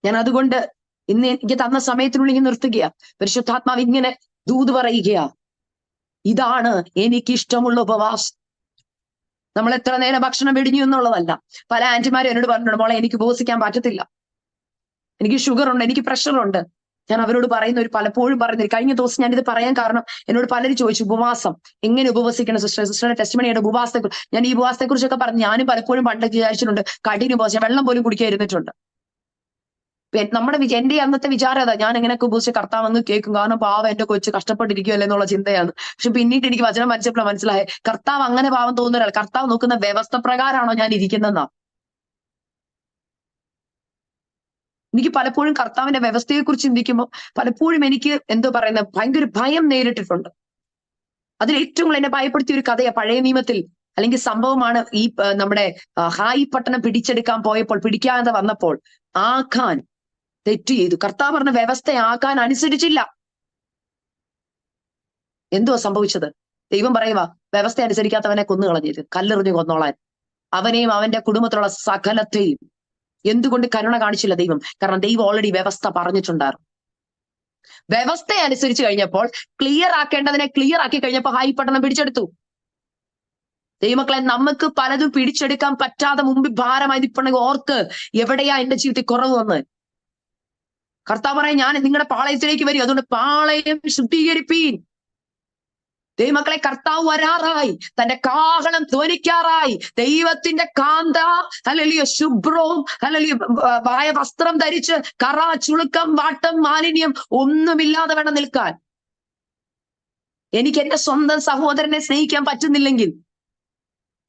ഞാൻ അതുകൊണ്ട് ഇന്ന് എനിക്ക് തന്ന സമയത്തിനുള്ളിൽ നിർത്തുകയാ. പരിശുദ്ധാത്മാവ് ഇങ്ങനെ ദൂത് പറയുകയാ, ഇതാണ് എനിക്കിഷ്ടമുള്ള ഉപവാസം. നമ്മൾ എത്ര നേരം ഭക്ഷണം വെടിഞ്ഞു എന്നുള്ളതല്ല. പല ആന്റിമാരും എന്നോട് പറഞ്ഞിട്ടുണ്ട്, മോളെ എനിക്ക് ഉപവസിക്കാൻ പറ്റത്തില്ല, എനിക്ക് ഷുഗർ ഉണ്ട്, എനിക്ക് പ്രഷർ ഉണ്ട്. ഞാൻ അവരോട് പലപ്പോഴും പറയുന്നത്, കഴിഞ്ഞ ദിവസം ഞാനിത് പറയാൻ കാരണം എന്നോട് പലരും ചോദിച്ചു, ഉപവാസം എങ്ങനെ ഉപവസിക്കണം സിസ്റ്ററുടെ ടെസ്റ്റിമണിയുടെ ഉപവാസത്തെ. ഞാൻ ഈ ഉപവാസത്തെ കുറിച്ചൊക്കെ പറഞ്ഞു. ഞാനും പലപ്പോഴും പണ്ട് വിചാരിച്ചിട്ടുണ്ട്, കഠിന ഉപവാസം, വെള്ളം പോലും കുടിക്കാൻ ഇരുന്നിട്ടുണ്ട്. എന്റെ അന്നത്തെ വിചാരം അതാ, ഞാൻ എങ്ങനെയൊക്കെ ഉപയോഗിച്ച് കർത്താവ് അങ്ങ് കേൾക്കും, കാരണം പാവം എന്റെ കൊച്ച് കഷ്ടപ്പെട്ടിരിക്കുമല്ലോ എന്നുള്ള ചിന്തയാണ്. പക്ഷെ പിന്നീട് എനിക്ക് വചനം മനസ്സിലായപ്പോൾ മനസ്സിലായേ, കർത്താവ് അങ്ങനെ പാവം തോന്നുന്നൊരാൾ, കർത്താവ് നോക്കുന്ന വ്യവസ്ഥ പ്രകാരമാണോ ഞാൻ ഇരിക്കുന്നതെന്നാ. എനിക്ക് പലപ്പോഴും കർത്താവിന്റെ വ്യവസ്ഥയെ കുറിച്ച് ചിന്തിക്കുമ്പോൾ പലപ്പോഴും എനിക്ക് ഭയങ്കര ഭയം നേരിട്ടിട്ടുണ്ട്. അതിൽ ഏറ്റവും കൂടുതൽ എന്നെ ഭയപ്പെടുത്തിയ ഒരു കഥയാ പഴയ നിയമത്തിൽ, അല്ലെങ്കിൽ സംഭവമാണ് ഈ നമ്മുടെ ഹായി പട്ടണം പിടിച്ചെടുക്കാൻ പോയപ്പോൾ, പിടിക്കാതെ വന്നപ്പോൾ ആഖാൻ തെറ്റ് ചെയ്തു. കർത്താവ് പറഞ്ഞ വ്യവസ്ഥയാക്കാൻ അനുസരിച്ചില്ല. എന്തുവാ സംഭവിച്ചത്? ദൈവം പറയുക, വ്യവസ്ഥ അനുസരിക്കാത്തവനെ കൊന്നു കളഞ്ഞത്, കല്ലെറിഞ്ഞു കൊന്നോളാൻ, അവനെയും അവന്റെ കുടുംബത്തിലുള്ള സകലത്തെയും. എന്തുകൊണ്ട് കരുണ കാണിച്ചില്ല ദൈവം? കാരണം ദൈവം ഓൾറെഡി വ്യവസ്ഥ പറഞ്ഞിട്ടുണ്ടായിരുന്നു. വ്യവസ്ഥ അനുസരിച്ച് കഴിഞ്ഞപ്പോൾ, ക്ലിയർ ആക്കേണ്ടതിനെ ക്ലിയർ ആക്കി കഴിഞ്ഞപ്പോൾ ഹായ് പട്ടണം പിടിച്ചെടുത്തു. ദൈവമക്കളെ, നമുക്ക് പലതും പിടിച്ചെടുക്കാൻ പറ്റാതെ മുമ്പിൽ ഭാരമായി നിൽപ്പുണ്ടെങ്കിൽ ഓർക്ക്, എവിടെയാ എന്റെ ജീവിതത്തിൽ കുറവ് വന്ന്? കർത്താവ് പറയാൻ, ഞാൻ നിങ്ങളുടെ പാളയത്തിലേക്ക് വരും, അതുകൊണ്ട് പാളയം ശുദ്ധീകരിപ്പീൻ. ദൈവമക്കളെ, കർത്താവ് വരാറായി, തന്റെ കാഹളം ധ്വനിക്കാറായി. ദൈവത്തിന്റെ കാന്ത ഹല്ലേലൂയ ശുഭ്രവും ഹല്ലേലൂയ വായ വസ്ത്രം ധരിച്ച് കറ, ചുളുക്കം, വാട്ടം, മാലിന്യം ഒന്നുമില്ലാതെ വേണം നിൽക്കാൻ. എനിക്ക് എന്റെ സ്വന്തം സഹോദരനെ സ്നേഹിക്കാൻ പറ്റുന്നില്ലെങ്കിൽ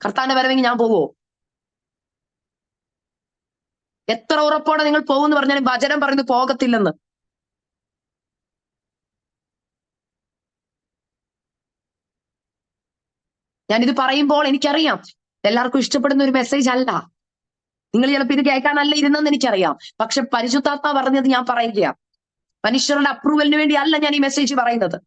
കർത്താവിന്റെ വരവെങ്കിൽ ഞാൻ പോവോ? എത്ര ഉറപ്പോടെ നിങ്ങൾ പോകുമെന്ന് പറഞ്ഞാലും വചനം പറയുന്നത് പോകത്തില്ലെന്ന്. ഞാനിത് പറയുമ്പോൾ എനിക്കറിയാം എല്ലാവർക്കും ഇഷ്ടപ്പെടുന്ന ഒരു മെസ്സേജ് അല്ല. നിങ്ങൾ ചിലപ്പോൾ ഇത് കേൾക്കാനല്ല ഇരുന്നെന്ന് എനിക്കറിയാം. പക്ഷെ പരിശുദ്ധാത്മ പറഞ്ഞത് ഞാൻ പറയുകയാണ്. മനുഷ്യരുടെ അപ്രൂവലിന് വേണ്ടി അല്ല ഞാൻ ഈ മെസ്സേജ് പറയുന്നത്.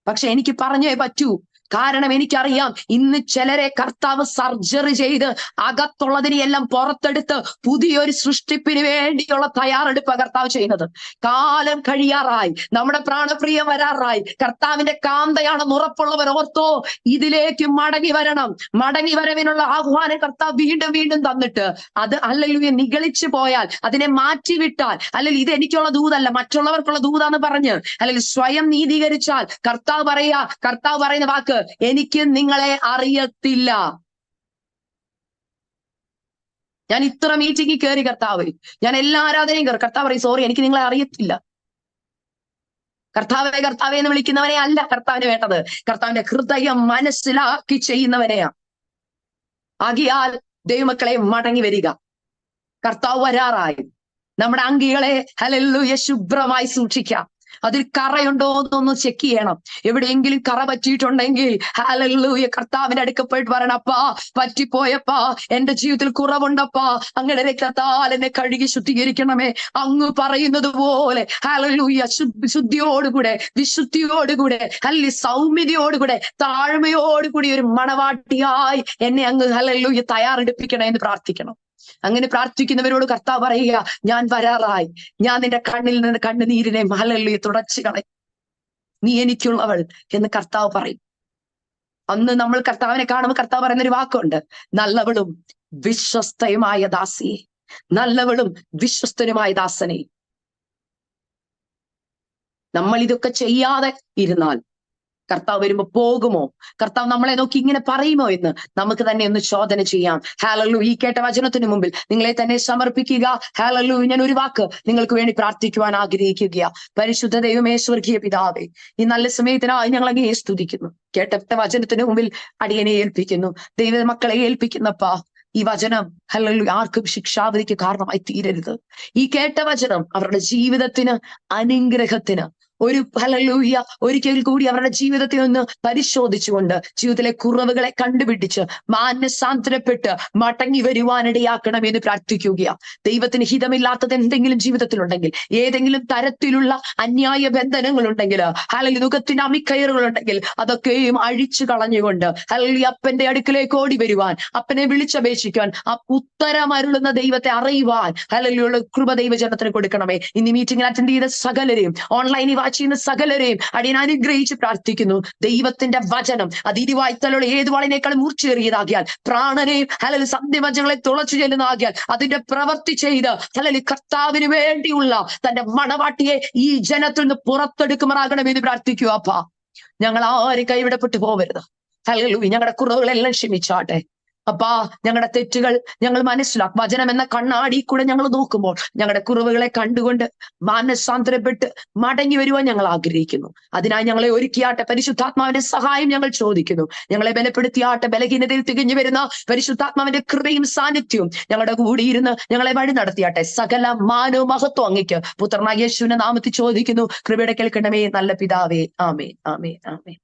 പക്ഷെ എനിക്ക് പറഞ്ഞേ പറ്റൂ. കാരണം എനിക്കറിയാം, ഇന്ന് ചിലരെ കർത്താവ് സർജറി ചെയ്ത് അകത്തുള്ളതിനെയെല്ലാം പുറത്തെടുത്ത് പുതിയൊരു സൃഷ്ടിപ്പിന് വേണ്ടിയുള്ള തയ്യാറെടുപ്പ് കർത്താവ് ചെയ്യുന്നത്. കാലം കഴിയാറായി, നമ്മുടെ പ്രാണപ്രിയ വരാറായി. കർത്താവിന്റെ കാന്തയാണെന്ന് ഉറപ്പുള്ളവർ ഓർത്തോ, ഇതിലേക്ക് മടങ്ങി വരണം. മടങ്ങി വരവിനുള്ള ആഹ്വാനം കർത്താവ് വീണ്ടും വീണ്ടും തന്നിട്ട്, അത് അല്ലെങ്കിൽ നിഗളിച്ചു പോയാൽ, അതിനെ മാറ്റിവിട്ടാൽ, അല്ലെങ്കിൽ ഇത് എനിക്കുള്ള ദൂതല്ല മറ്റുള്ളവർക്കുള്ള ദൂതാന്ന് പറഞ്ഞ് അല്ലെങ്കിൽ സ്വയം നീതീകരിച്ചാൽ, കർത്താവ് പറയുന്ന വാക്ക്, എനിക്ക് നിങ്ങളെ അറിയത്തില്ല. ഞാൻ ഇത്ര മീറ്റിംഗിൽ കയറി കർത്താവ്, ഞാൻ എല്ലാ ആരാധനയും കയറി. കർത്താവ് പറയും, സോറി, എനിക്ക് നിങ്ങളെ അറിയത്തില്ല. കർത്താവെ എന്ന് വിളിക്കുന്നവനെ അല്ല കർത്താവിന് വേണ്ടത്, കർത്താവിന്റെ ഹൃദയം മനസ്സിലാക്കി ചെയ്യുന്നവനെയാ. ആകിയാൽ ദൈവമക്കളെ, മടങ്ങി വരിക. കർത്താവ് വരാറായി. നമ്മുടെ അങ്കികളെ ഹല്ലേലൂയ ശുഭ്രമായി സൂക്ഷിക്കാം. അതിൽ കറയുണ്ടോ എന്നൊന്ന് ചെക്ക് ചെയ്യണം. എവിടെയെങ്കിലും കറ പറ്റിയിട്ടുണ്ടെങ്കിൽ ഹല്ലേലൂയ കർത്താവിന്റെ അടുക്കൽ പോയിട്ട് പറയണം, അപ്പാ പറ്റിപ്പോയപ്പാ, എന്റെ ജീവിതത്തിൽ കുറവുണ്ടപ്പാ, അങ്ങനെ രക്തത്താൽ എന്നെ കഴുകി ശുദ്ധീകരിക്കണമേ. അങ്ങ് പറയുന്നത് പോലെ ഹല്ലേലൂയ ശുദ്ധിയോടുകൂടെ, വിശുദ്ധിയോടുകൂടെ, അല്ലെങ്കിൽ സൗമ്യതയോടുകൂടെ, താഴ്മയോടുകൂടി ഒരു മണവാട്ടിയായി എന്നെ അങ്ങ് ഹല്ലേലൂയ തയ്യാറെടുപ്പിക്കണേ എന്ന് പ്രാർത്ഥിക്കണം. അങ്ങനെ പ്രാർത്ഥിക്കുന്നവരോട് കർത്താവ് പറയുക, ഞാൻ വരാറായി. ഞാൻ നിന്റെ കണ്ണിൽ നിന്ന് കണ്ണുനീരിനെ ഹല്ലേലൂയ തുടച്ചു കളയും. നീ എനിക്കുള്ളവൾ എന്ന് കർത്താവ് പറയും. അന്ന് നമ്മൾ കർത്താവിനെ കാണുമ്പോൾ കർത്താവ് പറയുന്നൊരു വാക്കുണ്ട്, നല്ലവളും വിശ്വസ്തയുമായ ദാസിയെ, നല്ലവളും വിശ്വസ്തനുമായ ദാസനെ. നമ്മൾ ഇതൊക്കെ ചെയ്യാതെ ഇരുന്നാൽ കർത്താവ് വരുമ്പോ പോകുമോ? കർത്താവ് നമ്മളെ നോക്കി ഇങ്ങനെ പറയുമോ എന്ന് നമുക്ക് തന്നെ ഒന്ന് ചോദന ചെയ്യാം. ഹല്ലേലൂയ. ഈ കേട്ട വചനത്തിന് മുമ്പിൽ നിങ്ങളെ തന്നെ സമർപ്പിക്കുക. ഹല്ലേലൂയ. ഞാൻ ഒരു വാക്ക് നിങ്ങൾക്ക് വേണ്ടി പ്രാർത്ഥിക്കുവാൻ ആഗ്രഹിക്കുക. പരിശുദ്ധ ദൈവമേ, സ്വർഗീയ പിതാവേ, ഈ നല്ല സമയത്തിനായി ഞങ്ങൾ അങ്ങയെ സ്തുതിക്കുന്നു. കേട്ട വചനത്തിന് മുമ്പിൽ അടിയനെ ഏൽപ്പിക്കുന്നു. ദൈവ മക്കളെ ഏൽപ്പിക്കുന്നപ്പാ, ഈ വചനം ഹല്ലേലൂയ ആർക്കും ശിക്ഷാവിധിക്ക് കാരണമായി തീരരുത്. ഈ കേട്ട വചനം അവരുടെ ജീവിതത്തിന് അനുഗ്രഹത്തിന് ഒരു ഹല്ലേലൂയ ഒരിക്കൽ കൂടി അവരുടെ ജീവിതത്തിൽ ഒന്ന് പരിശോധിച്ചുകൊണ്ട് ജീവിതത്തിലെ കുറവുകളെ കണ്ടുപിടിച്ച് മാനസാന്തരപ്പെട്ട് മടങ്ങി വരുവാനിടയാക്കണമെന്ന് പ്രാർത്ഥിക്കുകയാ. ദൈവത്തിന് ഹിതമില്ലാത്തത് എന്തെങ്കിലും ജീവിതത്തിലുണ്ടെങ്കിൽ, ഏതെങ്കിലും തരത്തിലുള്ള അന്യായ ബന്ധനങ്ങളുണ്ടെങ്കിൽ, അല്ലെങ്കിൽ മുഖത്തിന്റെ അമിക്കയറുകളുണ്ടെങ്കിൽ, അതൊക്കെയും അഴിച്ചു കളഞ്ഞുകൊണ്ട് ഹല്ലേലൂയ അപ്പന്റെ അടുക്കിലേക്ക് ഓടി വരുവാൻ, അപ്പനെ വിളിച്ചപേക്ഷിക്കാൻ, ആ ഉത്തരമരുളുന്ന ദൈവത്തെ അറിയുവാൻ ഹല്ലേലൂയ കൃപ ദൈവജനത്തിന് കൊടുക്കണമേ. ഇന്ന് മീറ്റിംഗിൽ അറ്റൻഡ് ചെയ്ത സകലരെയും, ഓൺലൈനിൽ ചെയ്യുന്ന സകലരെയും അടിയൻ അനുഗ്രഹിച്ച് പ്രാർത്ഥിക്കുന്നു. ദൈവത്തിന്റെ വചനം അത് ഇരുവായ്ത്തലുള്ള ഏത് വാളിനേക്കാളും മൂർച്ചയേറിയതാകിയാൽ, പ്രാണനെയും ഹല്ലേലൂയ സന്ധിമജ്ജകളെ തുളച്ചു ചെല്ലുന്നതാകിയാൽ, അതിന്റെ പ്രവൃത്തി ചെയ്ത് ഹല്ലേലൂയ കർത്താവിന് വേണ്ടിയുള്ള തന്റെ മണവാട്ടിയെ ഈ ജനത്തിൽ നിന്ന് പുറത്തെടുക്കുമാറാകണമെന്ന് പ്രാർത്ഥിക്കുക. അപ്പാ, ഞങ്ങൾ ആരും കൈവിടപ്പെട്ടു പോകരുത്. ഹല്ലേലൂയ. ഞങ്ങളുടെ കുറവുകളെല്ലാം ക്ഷമിച്ചാട്ടെ അപ്പാ. ഞങ്ങളുടെ തെറ്റുകൾ ഞങ്ങൾ മനസ്സിലാക്കും. വചനം എന്ന കണ്ണാടി കൂടെ ഞങ്ങൾ നോക്കുമ്പോൾ ഞങ്ങളുടെ കുറവുകളെ കണ്ടുകൊണ്ട് മാനസാന്തരപ്പെട്ട് മടങ്ങി വരുവാൻ ഞങ്ങൾ ആഗ്രഹിക്കുന്നു. അതിനായി ഞങ്ങളെ ഒരുക്കിയാട്ടെ. പരിശുദ്ധാത്മാവിന്റെ സഹായം ഞങ്ങൾ ചോദിക്കുന്നു. ഞങ്ങളെ ബലപ്പെടുത്തിയാട്ടെ. ബലഹീനതയിൽ തികഞ്ഞു വരുന്ന പരിശുദ്ധാത്മാവിന്റെ കൃപയും സാന്നിധ്യവും ഞങ്ങളുടെ കൂടി ഇരുന്ന് ഞങ്ങളെ വഴി നടത്തിയാട്ടെ. സകല മാനവും മഹത്വം അങ്ങയ്ക്ക് പുത്രനായ യേശുവിന്റെ നാമത്തിൽ ചോദിക്കുന്നു. കൃപയുടെ കേൾക്കണമേ നല്ല പിതാവേ. ആമേൻ, ആമേൻ, ആമേൻ.